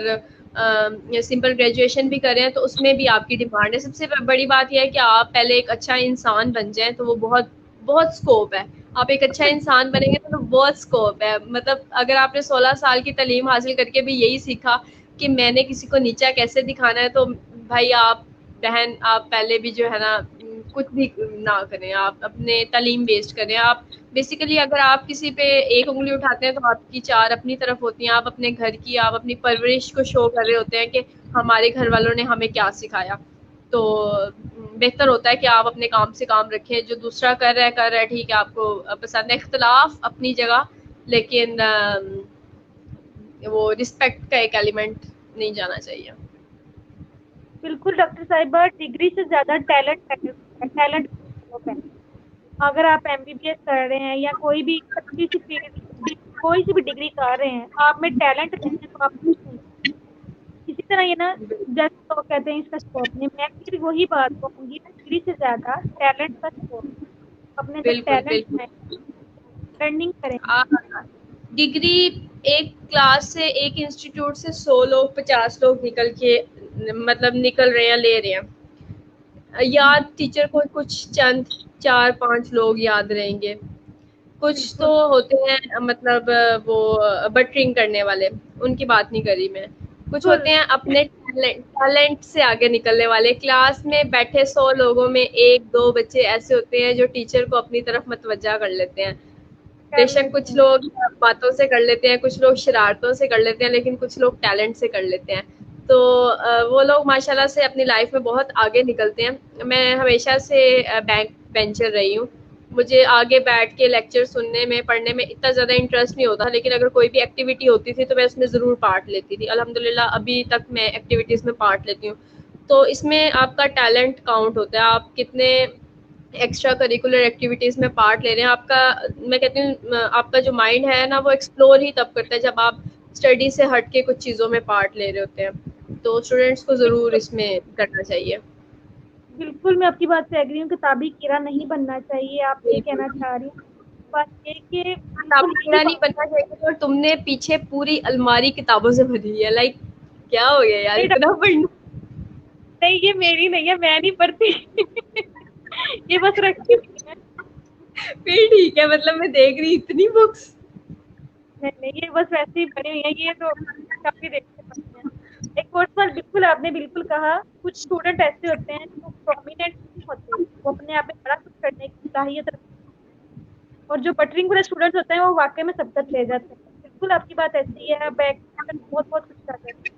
سمپل گریجویشن بھی کریں تو اس میں بھی آپ کی ڈیمانڈ ہے. سب سے بڑی بات یہ ہے کہ آپ پہلے ایک اچھا انسان بن جائیں تو وہ بہت بہت اسکوپ ہے. آپ ایک اچھا انسان بنیں گے تو بہت اسکوپ ہے. مطلب اگر آپ نے 16 سال کی تعلیم حاصل کر کے بھی یہی سیکھا کہ میں نے کسی کو نیچا کیسے دکھانا ہے، تو بھائی آپ بہن، آپ پہلے بھی جو ہے نا کچھ بھی نہ کریں، آپ اپنے تعلیم ویسٹ کریں. آپ بیسیکلی اگر آپ کسی پہ ایک انگلی اٹھاتے ہیں تو آپ کی چار اپنی طرف ہوتی ہیں. آپ اپنے گھر کی، آپ اپنی پرورش کو شو کر رہے ہوتے ہیں کہ ہمارے گھر والوں نے ہمیں کیا سکھایا. تو بہتر ہوتا ہے کہ آپ اپنے کام سے کام رکھیں. جو دوسرا کر رہا ہے ٹھیک ہے، آپ کو پسند ہے. اختلاف اپنی جگہ، لیکن وہ رسپیکٹ کا ایک ایلیمنٹ نہیں جانا چاہیے. بالکل ڈاکٹر صاحبہ، ڈگری سے زیادہ ٹیلنٹ ہے. اگر آپ ایم بی بی ایس کر رہے ہیں یا کوئی بھی اچھی سی فیلڈ، کوئی سی بھی ڈگری کر رہے ہیں، آپ میں ٹیلنٹ نہیں ہے تو آپ کچھ نہیں. اسی طرح یہ نا، جیسے لوگ کہتے ہیں اس کا اسکوپ نہیں، میں پھر وہی بات کہوں گی، ڈگری سے زیادہ ٹیلنٹ کا اسکوپ. اپنے اندر بالکل ٹیلنٹ بالکل. ہے، لرننگ کریں. ڈگری ایک کلاس سے، ایک انسٹیٹیوٹ سے 100 لوگ، 50 لوگ نکل کے مطلب نکل رہے ہیں، لے رہے ہیں. یاد ٹیچر کو کچھ چند 4-5 لوگ یاد رہیں گے. کچھ تو بالکل ہوتے ہیں مطلب وہ بٹرنگ کرنے والے، ان کی بات نہیں کری میں. کچھ بالکل ہوتے ہیں اپنے ٹیلنٹ سے آگے نکلنے والے. کلاس میں بیٹھے 100 لوگوں میں 1-2 بچے ایسے ہوتے ہیں جو ٹیچر کو اپنی طرف متوجہ کر لیتے ہیں. بے کر شک لیتے کچھ ہیں. لوگ باتوں سے کر لیتے ہیں، کچھ لوگ شرارتوں سے کر لیتے ہیں، لیکن کچھ لوگ ٹیلنٹ سے کر لیتے ہیں. تو وہ لوگ ماشاءاللہ سے اپنی لائف میں بہت آگے نکلتے ہیں. میں ہمیشہ سے بینک بینچر رہی ہوں. مجھے آگے بیٹھ کے لیکچر سننے میں، پڑھنے میں اتنا زیادہ انٹرسٹ نہیں ہوتا، لیکن اگر کوئی بھی ایکٹیویٹی ہوتی تھی تو میں اس میں ضرور پارٹ لیتی تھی. الحمدللہ ابھی تک میں ایکٹیویٹیز میں پارٹ لیتی ہوں. تو اس میں آپ کا ٹیلنٹ کاؤنٹ ہوتا ہے. آپ کتنے ایکسٹرا کریکولر ایکٹیویٹیز میں پارٹ لے رہے ہیں. آپ کا، میں کہتی ہوں آپ کا جو مائنڈ ہے نا وہ ایکسپلور ہی تب کرتا ہے جب آپ اسٹڈی سے ہٹ کے کچھ چیزوں میں پارٹ لے رہے ہوتے ہیں. تو اسٹوڈینٹس کو ضرور بالکل اس میں کرنا چاہیے. بالکل، میں آپ کی بات سے ایگری ہوں. کتابی کیڑا نہیں بننا چاہیے. آپ یہ بالکل، کہنا چاہ رہی ہوں. بات یہ کہ بالکل کتابوں یہی کیڑا نہیں بات بننا چاہیے. اور تم نے پیچھے پوری الماری کتابوں سے بھری ہے، لائک کیا ہو گیا یار نہیں اتنا پڑھنا. نہیں، یہ میری نہیں ہے، میں نہیں پڑھتی. یہ بس رکھی ہوئی ہے. پھر ٹھیک ہے, مطلب میں دیکھ رہی اتنی بکس. نہیں یہ بس ویسے ہی بنی ہوئی ہیں, یہ تو کافی دیکھتے پڑتے ہیں. ایک اور سوال, بالکل آپ نے بالکل کہا, کچھ اسٹوڈنٹ ایسے ہوتے ہیں جو پرومیننٹ نہیں ہوتے, وہ اپنے آپ میں بڑا کچھ کرنے کی صلاحیت رکھتے ہیں, اور جو بٹرنگ والے اسٹوڈنٹ ہوتے ہیں وہ واقعی میں سبقت لے جاتے ہیں. بالکل آپ کی بات ایسی ہے. بیک بہت بہت کچھ کر رہے ہیں.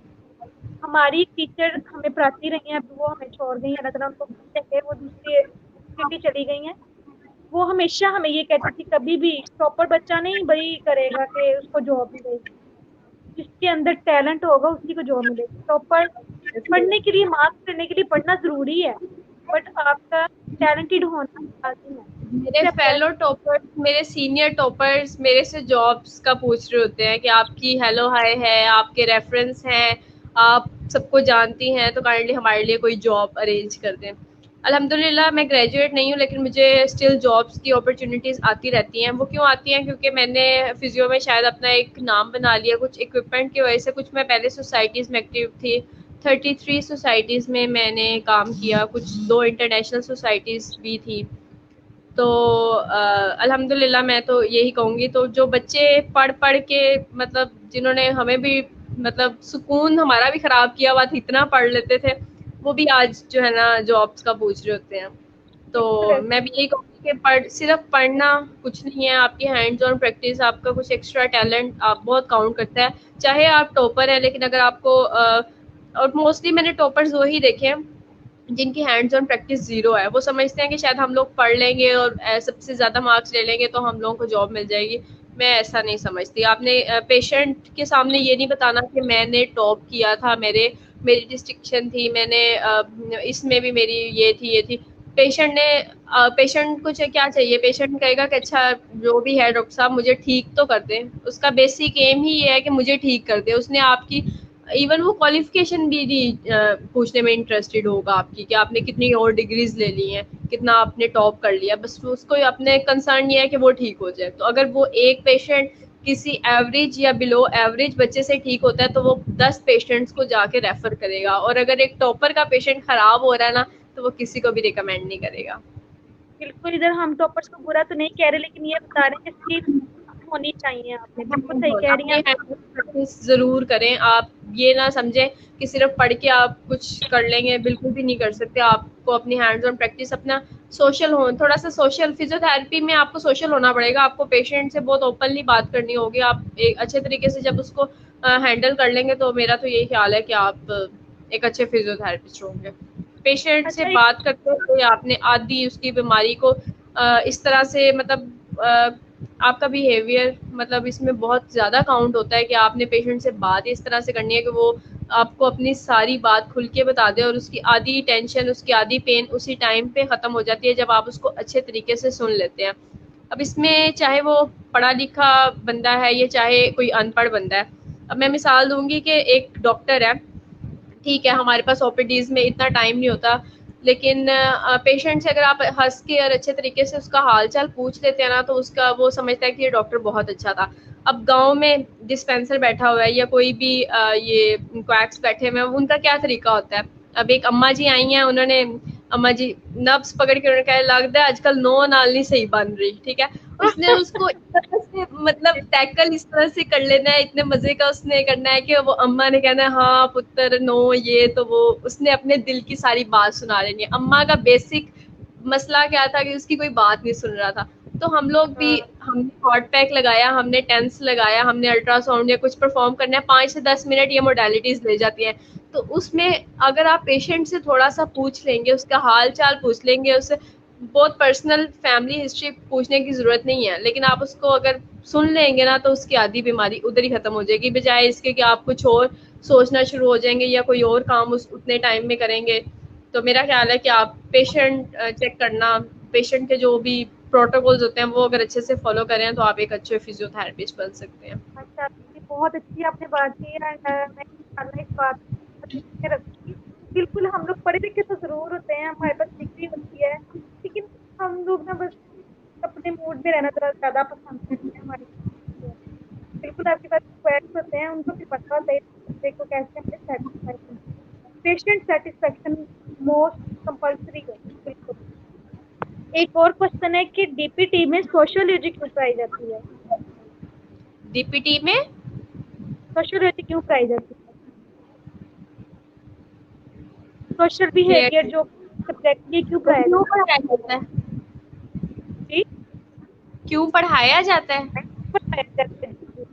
ہماری ٹیچر ہمیں پڑھاتی رہی ہیں, اب وہ ہمیں چھوڑ گئی ہیں, اللہ تعالیٰ ان کو کہ وہ دوسری سٹی چلی گئی ہیں. وہ ہمیشہ ہمیں یہ کہتی تھی کبھی بھی ٹاپر بچہ نہیں بڑی کرے گا کہ اس کو جاب ملے گی, جس کے اندر ٹیلنٹ ہوگا اسی کو جاب ملے گی. ٹاپر پڑھنے کے لیے, مارکس کرنے کے لیے پڑھنا ضروری ہے, بٹ آپ کا ٹیلنٹڈ ہونا لازم ہے. میرے فیلو ٹاپرز, میرے سینئر ٹاپرز میرے سے جابس کا پوچھ رہے ہوتے ہیں کہ آپ کی ہیلو ہائی ہے, آپ کے ریفرنس ہیں, آپ سب کو جانتی ہیں, تو کائنڈلی ہمارے لیے کوئی جاب ارینج کر دیں. الحمدللہ میں گریجویٹ نہیں ہوں, لیکن مجھے اسٹل جابس کی اپرچونیٹیز آتی رہتی ہیں. وہ کیوں آتی ہیں؟ کیونکہ میں نے فزیو میں شاید اپنا ایک نام بنا لیا کچھ اکوپمنٹ کی وجہ سے. کچھ میں پہلے سوسائٹیز میں ایکٹیو تھی, 33 سوسائٹیز میں نے کام کیا, کچھ 2 انٹرنیشنل سوسائٹیز بھی تھی. تو الحمدللہ میں تو یہی کہوں گی, تو جو بچے پڑھ پڑھ کے مطلب جنہوں نے ہمیں بھی مطلب سکون ہمارا بھی خراب کیا ہوا تھا, اتنا پڑھ لیتے تھے, وہ بھی آج جو ہے نا جابس کا پوچھ رہے ہوتے ہیں. تو بالکل ایسے. میں بھی یہی کہوں گی کہ صرف پڑھنا کچھ نہیں ہے, آپ کی ہینڈز آن پریکٹس, آپ کا کچھ ایکسٹرا ٹیلنٹ آپ بہت کاؤنٹ کرتا ہے. چاہے آپ ٹاپر ہیں, لیکن اگر آپ کو اور موسٹلی میں نے ٹاپرز وہی دیکھے ہیں جن کی ہینڈز آن پریکٹس زیرو ہے. وہ سمجھتے ہیں کہ شاید ہم لوگ پڑھ لیں گے اور سب سے زیادہ مارکس لے لیں گے تو ہم لوگوں کو جاب مل جائے گی. میں ایسا نہیں سمجھتی. آپ نے پیشنٹ کے سامنے یہ نہیں بتانا کہ میں نے ٹاپ کیا تھا, میری ڈسٹنکشن تھی, میں نے اس میں بھی میری یہ تھی. پیشنٹ کو کیا چاہیے؟ پیشنٹ کہے گا کہ اچھا جو بھی ہے ڈاکٹر صاحب مجھے ٹھیک تو کر دیں. اس کا بیسک ایم ہی یہ ہے کہ مجھے ٹھیک کر دے. اس نے آپ کی ایون وہ کوالیفیکیشن بھی پوچھنے میں انٹرسٹیڈ ہوگا آپ کی, کہ آپ نے کتنی اور ڈگریز لے لی ہیں, کتنا آپ نے ٹاپ کر لیا. بس اس کو اپنے کنسرن یہ ہے کہ وہ ٹھیک ہو جائے. تو اگر وہ ایک پیشنٹ کسی ایوریج یا بلو ایوریج بچے سے ٹھیک ہوتا ہے تو وہ 10 پیشنٹس کو جا کے ریفر کرے گا. اور اگر ایک ٹاپر کا پیشنٹ خراب ہو رہا ہے نا, تو وہ کسی کو بھی ریکمینڈ نہیں کرے گا. بالکل, ادھر ہم ٹاپرس کو برا تو نہیں کہہ رہے, لیکن یہ بتا رہے ہیں کہ اسکل ہونی چاہیے. آپ نے بالکل صحیح کہہ رہی اپنے ہیں. پریکٹس ضرور کریں. آپ یہ نہ سمجھیں کہ صرف پڑھ کے آپ کچھ کر لیں گے, بالکل بھی نہیں کر سکتے. آپ کو اپنی ہینڈز آن پریکٹس, اپنا سوشل تھوڑا سا سوشل فزیوتھراپی میں آپ کو سوشل ہونا پڑے گا. آپ کو پیشنٹ سے بہت اوپنلی بات کرنی ہوگی. آپ ایک اچھے طریقے سے جب اس کو ہینڈل کر لیں گے, تو میرا تو یہی خیال ہے کہ آپ ایک اچھے فزیوتھراپسٹ ہوں گے. پیشنٹ سے اچھا بات کرتے ہوئے آپ نے آدھی اس کی بیماری کو اس طرح سے مطلب آپ کا بیہیویئر مطلب اس میں بہت زیادہ کاؤنٹ ہوتا ہے کہ آپ نے پیشنٹ سے بات اس طرح سے کرنی ہے کہ وہ آپ کو اپنی ساری بات کھل کے بتا دے, اور اس کی آدھی ٹینشن, اس کی آدھی پین اسی ٹائم پہ ختم ہو جاتی ہے جب آپ اس کو اچھے طریقے سے سن لیتے ہیں. اب اس میں چاہے وہ پڑھا لکھا بندہ ہے یا چاہے کوئی ان پڑھ بندہ ہے. اب میں مثال دوں گی کہ ایک ڈاکٹر ہے, ٹھیک ہے ہمارے پاس اوپیڈیز میں اتنا ٹائم نہیں ہوتا, لیکن پیشنٹ سے اگر آپ ہنس کے اور اچھے طریقے سے اس کا حال چال پوچھ لیتے ہیں نا, تو اس کا وہ سمجھتا ہے کہ یہ ڈاکٹر بہت اچھا تھا. اب گاؤں میں ڈسپینسر بیٹھا ہوا ہے یا کوئی بھی یہ کویکس بیٹھے ہوئے ہیں, ان کا کیا طریقہ ہوتا ہے؟ اب ایک اماں جی آئی ہیں, انہوں نے اماں جی نبس پکڑ کے انہوں نے کہا لگتا ہے آج کل نو نال نہیں صحیح بن رہی, ٹھیک ہے. اس نے اس کو اس طرح سے مطلب ٹیکل اس طرح سے کر لینا ہے, اتنے مزے کا اس نے کرنا ہے کہ وہ اماں نے کہنا ہے ہاں پتر نو یہ, تو وہ اس نے اپنے دل کی ساری بات سنا لینی ہے. اماں کا بیسک مسئلہ کیا تھا کہ اس کی کوئی بات نہیں سن رہا تھا. تو ہم لوگ بھی, ہم نے ہاٹ پیک لگایا, ہم نے ٹینس لگایا, ہم نے الٹرا ساؤنڈ یا کچھ پرفارم کرنا ہے, 5 سے 10 منٹ یہ موڈیلٹیز لے جاتی ہیں. تو اس میں اگر آپ پیشنٹ سے تھوڑا سا پوچھ لیں گے, اس کا حال چال پوچھ لیں گے, اسے بہت پرسنل فیملی ہسٹری پوچھنے کی ضرورت نہیں ہے, لیکن آپ اس کو اگر سن لیں گے نا, تو اس کی آدھی بیماری ادھر ہی ختم ہو جائے گی, بجائے اس کے کہ آپ کچھ اور سوچنا شروع ہو جائیں گے یا کوئی اور کام اتنے ٹائم میں کریں گے. تو میرا خیال ہے کہ آپ پیشنٹ چیک کرنا, پیشنٹ کے جو بھی پروٹوکولز ہوتے ہیں وہ اگر اچھے سے فالو کریں تو آپ ایک اچھے فزیوتھراپسٹ بن سکتے ہیں. اچھا, بہت اچھی آپ نے بات کی ہے. میں انشاءاللہ اس بات کو رکھوں گی. بالکل, ہم لوگ پڑھے لکھے تو ضرور ہوتے ہیں, ہمارے پاس ڈگری ہوتی ہے, لیکن ہم لوگ نا بس اپنے موڈ میں رہنا ذرا زیادہ پسند کرتے ہیں. ہماری بالکل آپ کے پاس کویکس ہوتے ہیں, ان کو بھی پتا ہوتا ہے بچے کو کیسے ہمیں سیٹسفائی کرنا ہے. پیشنٹ سیٹسفیکشن موسٹ کمپلسری ہے. بالکل ایک اور کوشچن ہے کہ ڈی پی ٹی میں سوشیولوجی کیوں پڑھائی جاتی ہے؟ ڈی پی ٹی میں سوشیولوجی کیوں پڑھائی جاتی ہے؟ سوشل کلیئر بیہیویئر جو سبجیکٹ یہ کیوں وہ پڑھایا کیوں جاتا پڑھایا جاتا ہے؟ ہے؟ جی کیوں پڑھایا جاتا ہے؟ پڑھایا جاتا ہے جی۔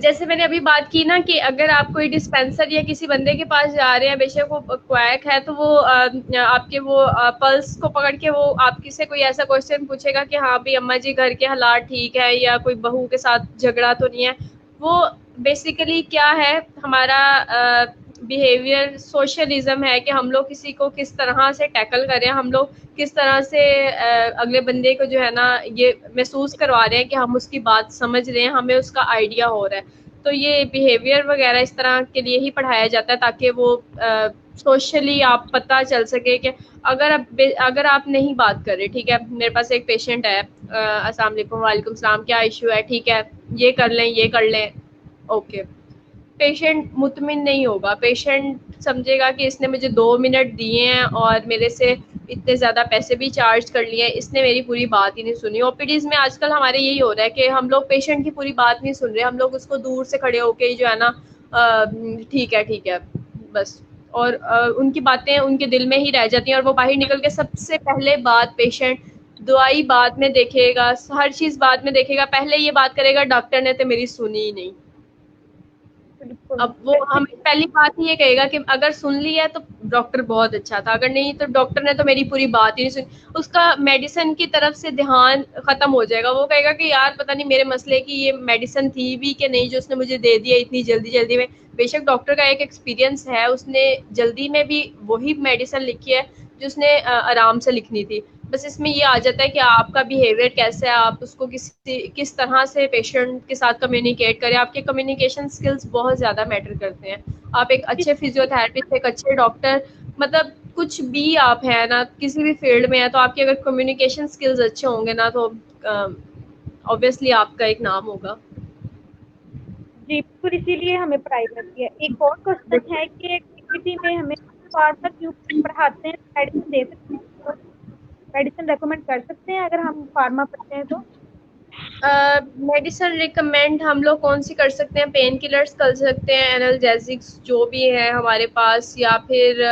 جیسے میں نے ابھی بات کی نا کہ اگر آپ کوئی ڈسپینسر یا کسی بندے کے پاس جا رہے ہیں، بے شک وہ کویک ہے، تو وہ آپ کے وہ پلس کو پکڑ کے وہ آپ سے کوئی ایسا کوشچن پوچھے گا کہ ہاں بھی اماں جی گھر کے حالات ٹھیک ہے یا کوئی بہو کے ساتھ جھگڑا تو نہیں ہے. وہ بیسیکلی کیا ہے، ہمارا بیہیویئر سوشلزم ہے کہ ہم لوگ کسی کو کس طرح سے ٹیکل کریں، ہم لوگ کس طرح سے اگلے بندے کو جو ہے نا یہ محسوس کروا رہے ہیں کہ ہم اس کی بات سمجھ رہے ہیں، ہمیں اس کا آئیڈیا ہو رہا ہے. تو یہ بیہیویئر وغیرہ اس طرح کے لیے ہی پڑھایا جاتا ہے تاکہ وہ سوشلی آپ پتہ چل سکے کہ اگر آپ نہیں بات کر رہے، ٹھیک ہے، میرے پاس ایک پیشنٹ ہے، السلام علیکم، وعلیکم السلام، کیا ایشو ہے، ٹھیک ہے، یہ کر لیں یہ کر لیں، اوکے. پیشنٹ مطمئن نہیں ہوگا، پیشنٹ سمجھے گا کہ اس نے مجھے 2 منٹ دیے ہیں اور میرے سے اتنے زیادہ پیسے بھی چارج کر لیے، اس نے میری پوری بات ہی نہیں سنی. او پی ڈیز میں آج کل ہمارے یہی ہو رہا ہے کہ ہم لوگ پیشنٹ کی پوری بات نہیں سن رہے، ہم لوگ اس کو دور سے کھڑے ہو کے جو ہے نا ٹھیک ہے بس، اور ان کی باتیں ان کے دل میں ہی رہ جاتی ہیں، اور وہ باہر نکل کے سب سے پہلے بات پیشنٹ دعائی بعد میں دیکھے گا، ہر چیز بعد میں دیکھے گا، پہلے یہ بات کرے گا ڈاکٹر نے تو میری سنی ہی نہیں. بالکل اب وہ ہمیں پہلی بات یہ کہے گا کہ اگر سن لی ہے تو ڈاکٹر بہت اچھا تھا، اگر نہیں تو ڈاکٹر نے تو میری پوری بات ہی نہیں سنی. اس کا میڈیسن کی طرف سے دھیان ختم ہو جائے گا، وہ کہے گا کہ یار پتہ نہیں میرے مسئلے کی یہ میڈیسن تھی بھی کہ نہیں جو اس نے مجھے دے دیا اتنی جلدی میں. بے شک ڈاکٹر کا ایک ایکسپیرینس ہے، اس نے جلدی میں بھی وہی میڈیسن لکھی ہے جو اس نے آرام سے لکھنی تھی. بس اس میں یہ آ جاتا ہے کہ آپ کا بیہیویئر کیسا ہے، آپ اس کو کس طرح سے پیشنٹ کے ساتھ کمیونیکیٹ کریں. آپ کے کمیونیکیشن اسکلز بہت زیادہ میٹر کرتے ہیں. آپ ایک اچھے فزیوتھراپسٹ، ایک اچھے ڈاکٹر، مطلب کچھ بھی آپ ہیں نا کسی بھی فیلڈ میں ہے، تو آپ کے اگر کمیونیکیشن اسکلز اچھے ہوں گے نا تو obviously آپ کا ایک نام ہوگا. جی بالکل، اسی لیے ہمیں پڑھائی جاتی ہے. ایک اور کوشچن ہے کہ ڈی میں ہمیں فارما کیوں پڑھاتے ہیں؟ میڈیسن دے سکتے ہیں، میڈیسن ریکمینڈ کر سکتے ہیں اگر ہم فارما پڑھتے ہیں تو؟ میڈیسن ریکمینڈ ہم لوگ کون سی کر سکتے ہیں؟ پین کلرز کر سکتے ہیں، اینالجیزکس جو بھی ہے ہمارے پاس، یا پھر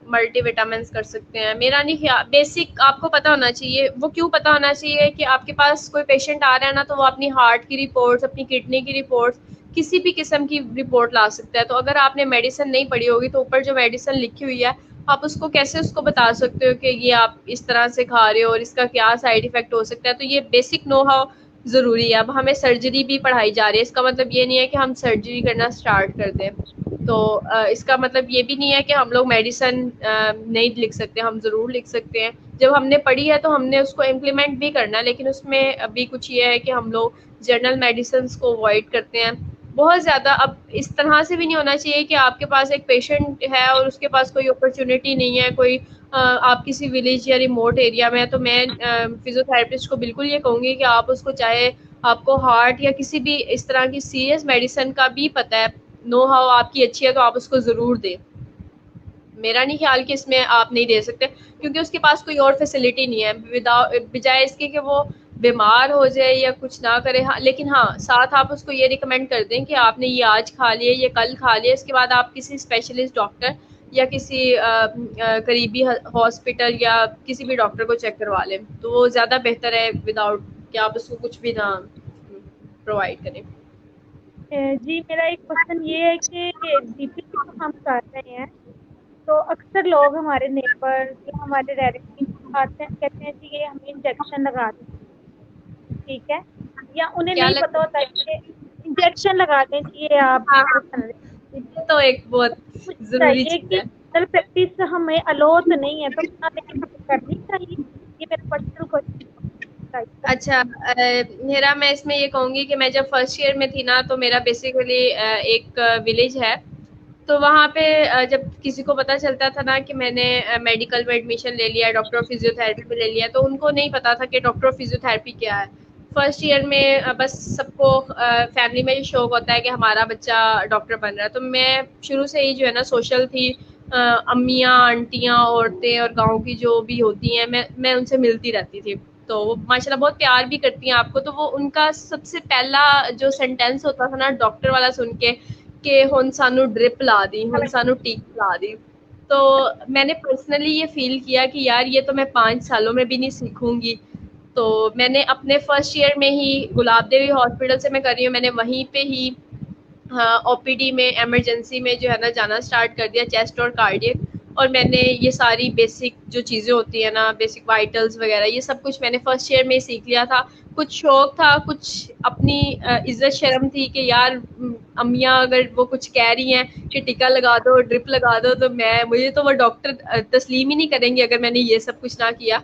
ملٹی وٹامنس کر سکتے ہیں. میرا نہیں خیال، بیسک آپ کو پتا ہونا چاہیے. وہ کیوں پتا ہونا چاہیے کہ آپ کے پاس کوئی پیشنٹ آ رہا ہے نا تو وہ اپنی ہارٹ کی رپورٹس، اپنی کڈنی کی رپورٹس، کسی بھی قسم کی رپورٹ لا سکتا ہے. تو اگر آپ نے میڈیسن نہیں پڑھی ہوگی تو اوپر جو میڈیسن لکھی ہوئی ہے آپ اس کو کیسے اس کو بتا سکتے ہو کہ یہ آپ اس طرح سے کھا رہے ہو اور اس کا کیا سائڈ افیکٹ ہو سکتا ہے. تو یہ بیسک نو ہاؤ ضروری ہے. اب ہمیں سرجری بھی پڑھائی جا رہی ہے، اس کا مطلب یہ نہیں ہے کہ ہم سرجری کرنا اسٹارٹ کر دیں. تو اس کا مطلب یہ بھی نہیں ہے کہ ہم لوگ میڈیسن نہیں لکھ سکتے، ہم ضرور لکھ سکتے ہیں. جب ہم نے پڑھی ہے تو ہم نے اس کو امپلیمنٹ بھی کرنا ہے، لیکن اس میں ابھی کچھ یہ ہے کہ ہم لوگ جنرل میڈیسنس کو اوائڈ کرتے ہیں بہت زیادہ. اب اس طرح سے بھی نہیں ہونا چاہیے کہ آپ کے پاس ایک پیشنٹ ہے اور اس کے پاس کوئی اپرچونیٹی نہیں ہے، کوئی آپ کسی ولیج یا ریموٹ ایریا میں. تو میں فزیوتھراپسٹ کو بالکل یہ کہوں گی کہ آپ اس کو، چاہے آپ کو ہارٹ یا کسی بھی اس طرح کی سیریس میڈیسن کا بھی پتہ ہے، نو ہاؤ آپ کی اچھی ہے، تو آپ اس کو ضرور دیں. میرا نہیں خیال کہ اس میں آپ نہیں دے سکتے، کیونکہ اس کے پاس کوئی اور فیسلٹی نہیں ہے بجائے اس کے کہ وہ بیمار ہو جائے یا کچھ نہ کرے. لیکن ہاں ساتھ آپ اس کو یہ ریکمینڈ کر دیں کہ آپ نے یہ آج کھا لیے، یہ کل کھا لیے، اس کے بعد آپ کسی اسپیشلسٹ ڈاکٹر یا کسی قریبی ہاسپٹل یا کسی بھی ڈاکٹر کو چیک کروا لیں، تو وہ زیادہ بہتر ہے وداؤٹ کہ آپ اس کو کچھ بھی نہ پرووائڈ کریں. جی میرا ایک کوشچن یہ ہے کہ ڈی پی جو ہم کر رہے ہیں تو اکثر لوگ ہمارے نیبر یا ہمارے ریلیٹیو آتے ہیں، کہتے ہیں کہ یہ ہمیں انجیکشن لگا دیں، ٹھیک ہے، یا انہیں کیا نہیں پتا لگتا ہوتا کہ انجیکشن لگا دیں کہ آپ ہاں وہ ہاں، کر رہے ہیں. یہ تو ایک بہت مجھے ضروری چاہیے چیز کہ ہے. جنرل پریکٹس ہمیں الو تو نہیں ہے تو کیا لیکن ہمیں کرنی چاہیے. یہ میرا پرسنل کوشچن. اچھا میرا، میں اس میں یہ کہوں گی کہ میں جب فرسٹ ایئر میں تھی نا تو میرا بیسیکلی ایک ولیج ہے، تو وہاں پہ جب کسی کو پتا چلتا تھا نا کہ میں نے میڈیکل میں ایڈمیشن لے لیا ہے، ڈاکٹر آف فزیوتھراپی میں لے لیا، تو ان کو نہیں پتا تھا کہ ڈاکٹر آف فزیوتھراپی کیا ہے. فرسٹ ایئر میں بس سب کو فیملی میں یہ شوق ہوتا ہے کہ ہمارا بچہ ڈاکٹر بن رہا ہے. تو میں شروع سے ہی جو ہے نا سوشل تھی، امیاں آنٹیاں عورتیں اور گاؤں کی جو بھی ہوتی ہیں میں ان سے ملتی رہتی تھی. تو وہ ماشاء اللہ بہت پیار بھی کرتی ہیں آپ کو. تو وہ ان کا سب سے پہلا جو سینٹینس ہوتا تھا نا ڈاکٹر والا سن کے کہ ہن سانو ڈرپ لا دی, ہن سانو ٹیک لا دی, تو میں نے پرسنلی یہ فیل کیا کہ یار یہ تو میں 5 سالوں میں بھی نہیں سیکھوں گی. تو میں نے اپنے فرسٹ ایئر میں ہی گلاب دیوی ہاسپٹل سے میں کر رہی ہوں, میں نے وہیں پہ ہی او پی ڈی میں ایمرجنسی میں جو ہے نا جانا اسٹارٹ کر دیا, چیسٹ اور کارڈیک. اور میں نے یہ ساری بیسک جو چیزیں ہوتی ہیں نا, بیسک وائٹلز وغیرہ, یہ سب کچھ میں نے فرسٹ ایئر میں ہی سیکھ لیا تھا. کچھ شوق تھا, کچھ اپنی عزت شرم تھی کہ یار امیاں اگر وہ کچھ کہہ رہی ہیں کہ ٹیکا لگا دو, ڈرپ لگا دو, تو مجھے تو وہ ڈاکٹر تسلیم ہی نہیں کریں گے اگر میں نے یہ سب کچھ نہ کیا.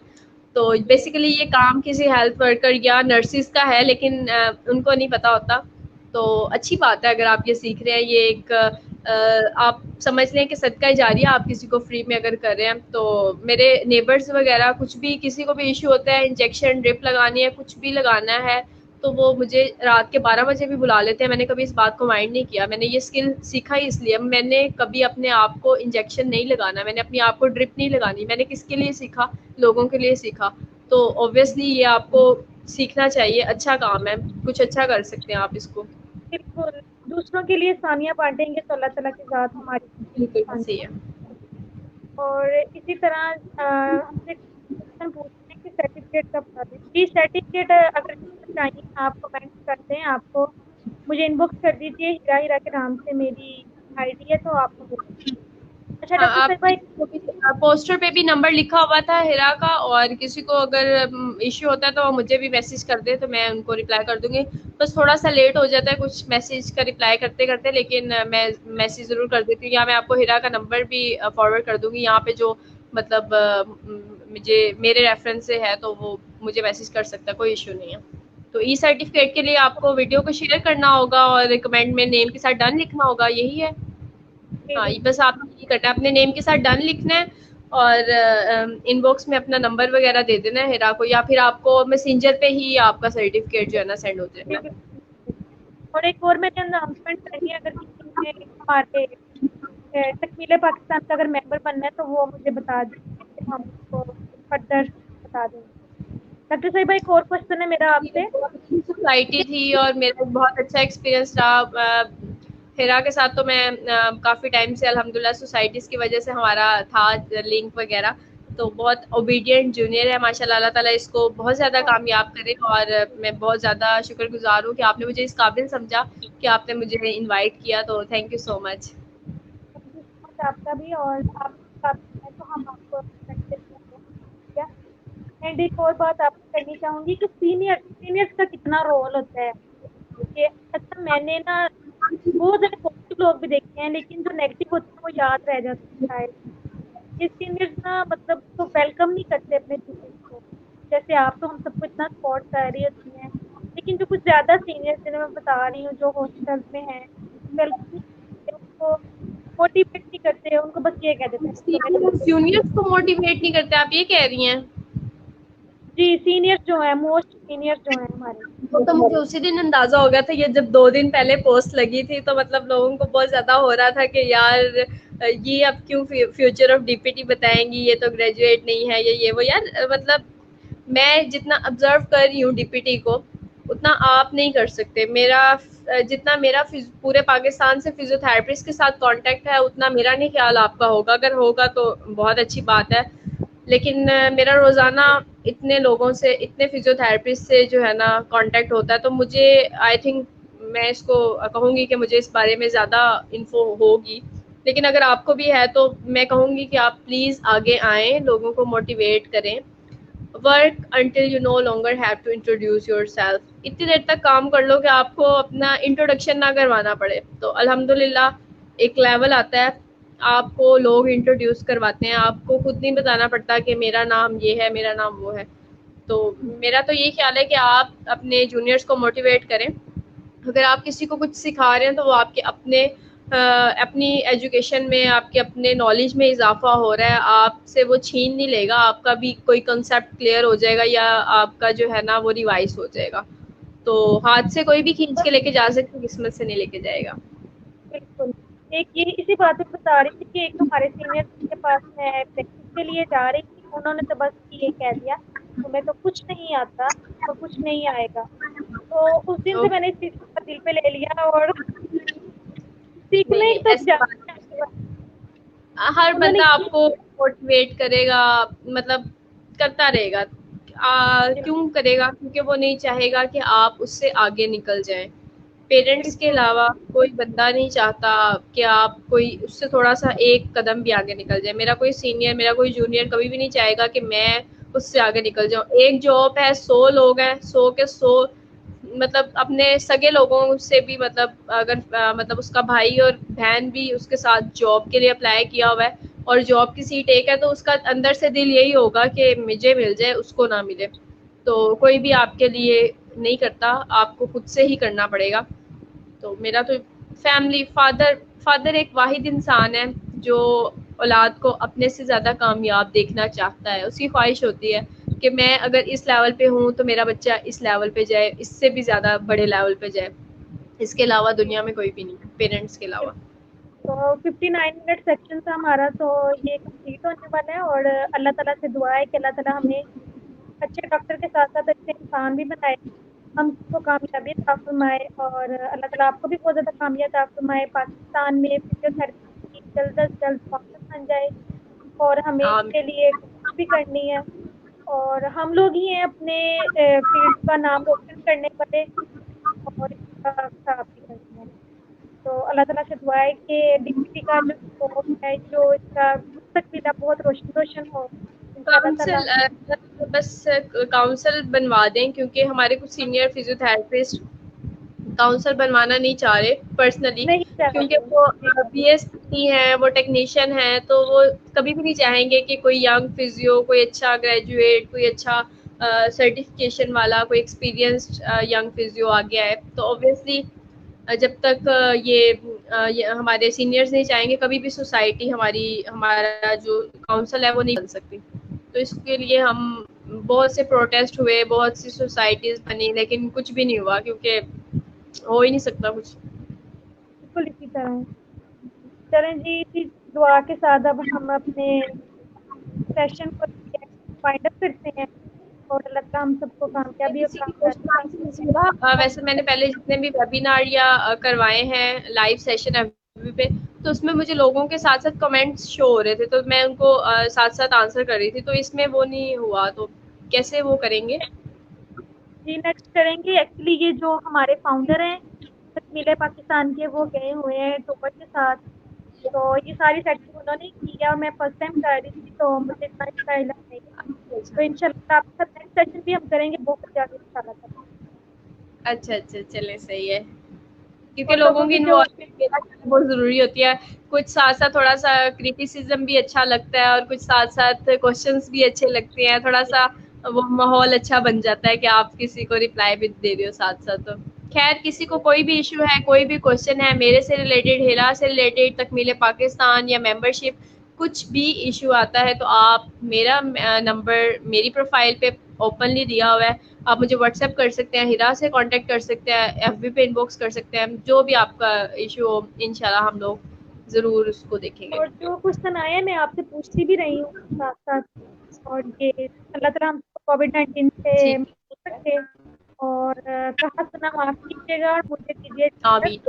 تو بیسیکلی یہ کام کسی ہیلتھ ورکر یا نرسز کا ہے, لیکن ان کو نہیں پتا ہوتا. تو اچھی بات ہے اگر آپ یہ سیکھ رہے ہیں. یہ ایک آپ سمجھ لیں کہ صدقہ جاریہ آپ کسی کو فری میں اگر کر رہے ہیں. تو میرے نیبرز وغیرہ کچھ بھی کسی کو بھی ایشو ہوتا ہے, انجیکشن ڈرپ لگانی ہے, کچھ بھی لگانا ہے, تو وہ مجھے رات کے 12 بجے بھی بلا لیتے ہیں. میں نے کبھی اس بات کو مائنڈ نہیں کیا. میں نے یہ اسکل سیکھا ہی اس لیے. میں نے کبھی اپنے آپ کو انجیکشن نہیں لگانا, میں نے اپنے آپ کو ڈرپ نہیں لگانی. میں نے کس کے لیے سیکھا, لوگوں کے لیے سیکھا. تو اوبویسلی یہ آپ کو سیکھنا چاہیے, اچھا کام ہے, کچھ اچھا کر سکتے ہیں آپ اس کو. بالکل, دوسروں کے لیے ثانیہ بانٹیں گے تو اللہ تعالیٰ کے ساتھ ہماری بالکل ثانیہ. صحیح ہے. اور اسی طرح ہم سے کوشچن پوچھتے ہیں کہ سرٹیفکیٹ کب کر دیں. جی سرٹیفکیٹ اگر چاہیے آپ کمنٹ کرتے ہیں, آپ کو مجھے ان باکس کر دیجیے. ہیرا ہیرا کے نام سے میری آئی ڈی ہے, تو آپ کو مل جائے گی. اچھا ہاں, ڈاکٹر آپ صاحب بھائی, پوسٹر پہ بھی نمبر لکھا ہوا تھا ہیرا کا, اور کسی کو اگر ایشو ہوتا ہے تو مجھے بھی میسج کر دے تو میں ان کو رپلائی کر دوں گی. بس تھوڑا سا لیٹ ہو جاتا ہے کچھ میسج کا رپلائی کرتے کرتے, لیکن میں میسج ضرور کر دیتی ہوں. یا میں آپ کو ہیرا کا نمبر بھی فارورڈ کر دوں گی یہاں پہ, جو مطلب مجھے میرے ریفرنس سے ہے, تو وہ مجھے میسج کر سکتا ہے, کوئی ایشو نہیں ہے. تو ای سرٹیفکیٹ کے لیے آپ کو ویڈیو کو شیئر کرنا ہوگا اور کمنٹ میں نیم کے ساتھ ڈن لکھنا ہوگا, یہی ہے. ہاں, بس آپ نے یہ کرنا ہے, اپنے نیم کے ساتھ ڈن لکھنا ہے, اور ان باکس میں اپنا نمبر وغیرہ دے دینا ہے ہیرا کو, یا پھر آپ کو میسنجر پہ ہی آپ کا سرٹیفکیٹ جو ہے نا سینڈ ہو جائے گا. اور ایک اور میں نے اناؤنسمنٹ کرنی ہے, اگر کسی نے ہمارے تکمیل پاکستان کا اگر ممبر بننا ہے تو وہ مجھے بتا دیجیے, ہم اس کو فردر بتا دیں گے. ڈاکٹر صاحبہ ایک اور کوشچن ہے میرا آپ سے. سوسائٹی تھی اور میرا بہت اچھا ایکسپیرینس رہا ہیرا کے ساتھ. تو میں کافی ٹائم سے الحمدللہ سوسائٹیز کی وجہ سے ہمارا تھا لنک وغیرہ. تو بہت اوبیڈینٹ جونیئر ہے ماشاء اللہ, اللہ تعالیٰ اس کو بہت زیادہ کامیاب کرے. اور میں بہت زیادہ شکر گزار ہوں کہ آپ نے مجھے اس قابل سمجھا کہ آپ نے مجھے انوائٹ کیا. تو تھینک یو سو مچ. آپ کا بھی, اور آپ تو ہم آپ کو اینڈ ایک اور بات آپ سے کرنی چاہوں گی کہ سینئرس کا کتنا رول ہوتا ہے. کہ اچھا میں نے نا بہت زیادہ پازیٹیو لوگ بھی دیکھے ہیں, لیکن جو نیگیٹو ہوتے ہیں وہ یاد رہ جاتے ہیں. یہ سینئرس نا مطلب تو ویلکم نہیں کرتے اپنے جونیئرس کو. جیسے آپ تو ہم سب کو اتنا سپورٹ کر رہی ہوتی ہیں, لیکن جو کچھ زیادہ سینئرس جنہیں میں بتا رہی ہوں جو ہاسپٹل میں ہیں, ویلکم ان کو موٹیویٹ نہیں کرتے, ان کو بس یہ کہہ دیتے ہیں. جونیئرس کو موٹیویٹ نہیں کرتے, آپ یہ کہہ رہی ہیں؟ جی سینئر جو ہیں, موسٹ سینئر جو ہیں ہمارے. وہ تو مجھے اسی دن اندازہ ہو گیا تھا, یہ جب 2 دن پہلے پوسٹ لگی تھی تو مطلب لوگوں کو بہت زیادہ ہو رہا تھا کہ یار یہ اب کیوں future of D P T بتائیں گی, یہ تو گریجویٹ نہیں ہے, یہ وہ. یار مطلب میں جتنا آبزرو کر رہی ہوں ڈی پی ٹی کو اتنا آپ نہیں کر سکتے. جتنا میرا پورے پاکستان سے فزیوتھراپسٹ کے ساتھ کانٹیکٹ ہے, اتنا میرا نہیں خیال آپ کا ہوگا. اگر ہوگا تو بہت اچھی بات ہے, لیکن میرا روزانہ اتنے لوگوں سے, اتنے فزیوتھراپسٹ سے جو ہے نا کانٹیکٹ ہوتا ہے. تو مجھے آئی تھنک میں اس کو کہوں گی کہ مجھے اس بارے میں زیادہ انفو ہوگی. لیکن اگر آپ کو بھی ہے تو میں کہوں گی کہ آپ پلیز آگے آئیں, لوگوں کو موٹیویٹ کریں. Work until you no longer have to introduce yourself. اتنی دیر تک کام کر لو کہ آپ کو اپنا انٹروڈکشن نہ کروانا پڑے. تو الحمدللہ ایک لیول آتا ہے, آپ کو لوگ انٹروڈیوس کرواتے ہیں, آپ کو خود نہیں بتانا پڑتا کہ میرا نام یہ ہے, میرا نام وہ ہے. تو میرا تو یہی خیال ہے کہ آپ اپنے جونیئرس کو موٹیویٹ کریں. اگر آپ کسی کو کچھ سکھا رہے ہیں تو وہ آپ کے اپنی ایجوکیشن میں, آپ کے اپنے نالج میں اضافہ ہو رہا ہے, آپ سے وہ چھین نہیں لے گا. آپ کا بھی کوئی کنسیپٹ کلیئر ہو جائے گا, یا آپ کا جو ہے نا وہ ریوائز ہو جائے گا. تو ہاتھ سے کوئی بھی کھینچ کے لے کے جا سکتے, قسمت سے نہیں لے کے جائے گا. بالکل. ایک یہ اسی بات پہ بتا رہی تھی کہ ایک تو ہمارے سینئر کے پاس میں پریکٹس کے لیے جا رہی تھی، انہوں نے تو بس یہ کہہ دیا تمہیں تو کچھ نہیں آتا تو کچھ نہیں آئے گا. تو اس دن سے میں نے اس چیز کو دل پہ لے لیا اور نہیں سیکھنے نہیں تو ایسی جا بات ہر انہوں نے بندہ کی. آپ کو موٹیویٹ کرے گا، مطلب کرتا رہے گا. کیوں کرے گا؟ کیونکہ وہ نہیں چاہے گا کہ آپ اس سے آگے نکل جائیں. پیرنٹس کے بالکل علاوہ کوئی بندہ نہیں چاہتا کہ آپ کوئی اس سے تھوڑا سا ایک قدم بھی آگے نکل جائے. میرا کوئی سینئر، میرا کوئی جونیئر کبھی بھی نہیں چاہے گا کہ میں اس سے آگے نکل جاؤں. ایک جاب ہے، 100 لوگ ہیں، 100 کے 100 مطلب اپنے سگے لوگوں سے بھی، مطلب اگر مطلب اس کا بھائی اور بہن بھی اس کے ساتھ جاب کے لیے اپلائی کیا ہوا ہے اور جاب کی سیٹ ایک ہے، تو اس کا اندر سے دل یہی ہوگا کہ مجھے مل جائے، اس کو نہ ملے. تو کوئی بھی آپ کے لیے نہیں کرتا، آپ کو خود سے ہی کرنا پڑے گا. تو میرا تو فیملی، فادر ایک واحد انسان ہے جو اولاد کو اپنے سے زیادہ کامیاب دیکھنا چاہتا ہے. اس کی خواہش ہوتی ہے کہ میں اگر اس لیول پہ ہوں تو میرا بچہ اس لیول پہ جائے، اس سے بھی زیادہ بڑے لیول پہ جائے. اس کے علاوہ دنیا میں کوئی بھی نہیں، پیرنٹس کے علاوہ. تو 59 منٹ سیکشن تھا ہمارا، تو یہ کمپلیٹ ہونے والا ہے اور اللہ تعالیٰ سے دعا ہے کہ اللہ تعالیٰ ہمیں اچھے ڈاکٹر کے ساتھ ساتھ اچھے انسان بھی بنائے، ہم سب کو کامیابی عطا فرمائے اور اللہ تعالیٰ آپ کو بھی بہت زیادہ کامیابی عطا فرمائے. پاکستان میں فزیوتھراپی جلد از جلد واپس بن جائے اور ہمیں اس کے لیے کوشش بھی کرنی ہے اور ہم لوگ ہی ہیں اپنے فیلڈ کا نام روشن کرنے والے اور اس کا خراب بھی کرنی ہے. تو اللہ تعالیٰ سے دعا ہے کہ ڈگری کا جو اسکوپ ہے، جو اس کا مستقبل ہے، بہت روشن روشن ہو ان شاء اللہ تعالیٰ. بس کاؤنسل بنوا دیں، کیونکہ ہمارے کچھ سینئر فزیوتھراپسٹ کاؤنسل بنوانا نہیں چاہ رہے پرسنلی، نہیں کیونکہ چاہتے وہ جی. بی ایس سی ہیں، وہ ٹیکنیشین ہیں، تو وہ کبھی بھی نہیں چاہیں گے کہ کوئی ینگ فزیو، کوئی اچھا گریجویٹ، کوئی اچھا سرٹیفکیشن والا، کوئی ایکسپیرینسڈ ینگ فزیو آ گیا ہے. تو اوبیسلی جب تک یہ ہمارے سینئرز نہیں چاہیں گے، کبھی بھی سوسائٹی ہمارا جو کاؤنسل ہے وہ نہیں بن سکتی. تو اس کے لیے ہم بہت سے پروٹیسٹ ہوئے، بہت سی سوسائٹیز بنی، لیکن کچھ بھی نہیں ہوا، کیونکہ ہو ہی نہیں سکتا کچھ. بالکل اسی طرح چلیں جی. اسی دعا کے ساتھ اب ہم اپنے سیشن کو فائنڈ اپ کرتے ہیں اور اللہ تعالیٰ ہم سب کو کامیابی اور کسی کی کامیابی عطا کوشچن ویسے میں نے پہلے جتنے بھی ویبینار یا کروائے ہیں لائیو سیشن پہ، تو اس میں مجھے لوگوں کے ساتھ ساتھ کمنٹس شو ہو رہے تھے، تو میں ان کو ساتھ ساتھ آنسر کر رہی تھی. تو اس میں وہ نہیں ہوا، تو کیسے وہ کریں گے؟ جی نیکسٹ کریں گے. ایکچولی یہ جو ہمارے فاؤنڈر ہیں تکمیل پاکستان کے، وہ گئے ہوئے ہیں ٹوپر کے ساتھ، تو یہ ساری سیٹنگ انہوں نے کی ہے اور میں فرسٹ ٹائم کر رہی تھی، تو مجھے اتنا اس کا علم نہیں ہے. تو ان شاء اللہ آپ کے ساتھ نیکسٹ سیشن بھی ہم کریں گے بہت زیادہ ان شاء اللہ. اچھا اچھا، چلے صحیح ہے. کیونکہ اور لوگوں کی جو انوالومنٹ بہت ضروری ہوتی ہے. کچھ ساتھ ساتھ تھوڑا سا کریٹیسزم بھی اچھا لگتا ہے، اور کچھ ساتھ ساتھ کوشچنس بھی اچھے لگتے ہیں. تھوڑا سا وہ ماحول اچھا بن جاتا ہے کہ آپ کسی کو ریپلائی بھی دے رہے ہو ساتھ ساتھ. تو خیر، کسی کو کوئی بھی ایشو ہے، کوئی بھی کوشچن ہے میرے سے ریلیٹڈ، ہیرا سے ریلیٹڈ، تکمیل پاکستان یا ممبرشپ، کچھ بھی ایشو آتا ہے، تو آپ میرا نمبر میری پروفائل پہ اوپنلی دیا ہوا ہے، آپ مجھے واٹس ایپ کر سکتے ہیں، ہیرا سے کانٹیکٹ کر سکتے ہیں، ایف بی پہ انباکس کر سکتے ہیں. جو بھی آپ کا ایشو ہو انشاءاللہ ہم لوگ ضرور اس کو دیکھیں گے. اور جو کوشچن آئے میں آپ سے پوچھتی بھی رہی ہوں ساتھ ساتھ. اور یہ اللہ تعالیٰ ہم کووڈ-19 سے ٹھیک محفوظ رکھے اور کہا سنا معاف کیجیے گا اور مجھے دیجیے ہے، اجازت.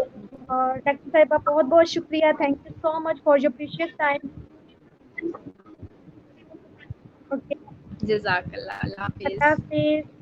اور ڈاکٹر صاحبہ بہت بہت شکریہ. Thank you so much for your precious time. Okay, جزاک اللہ. اللہ اللہ حافظ. حافظ.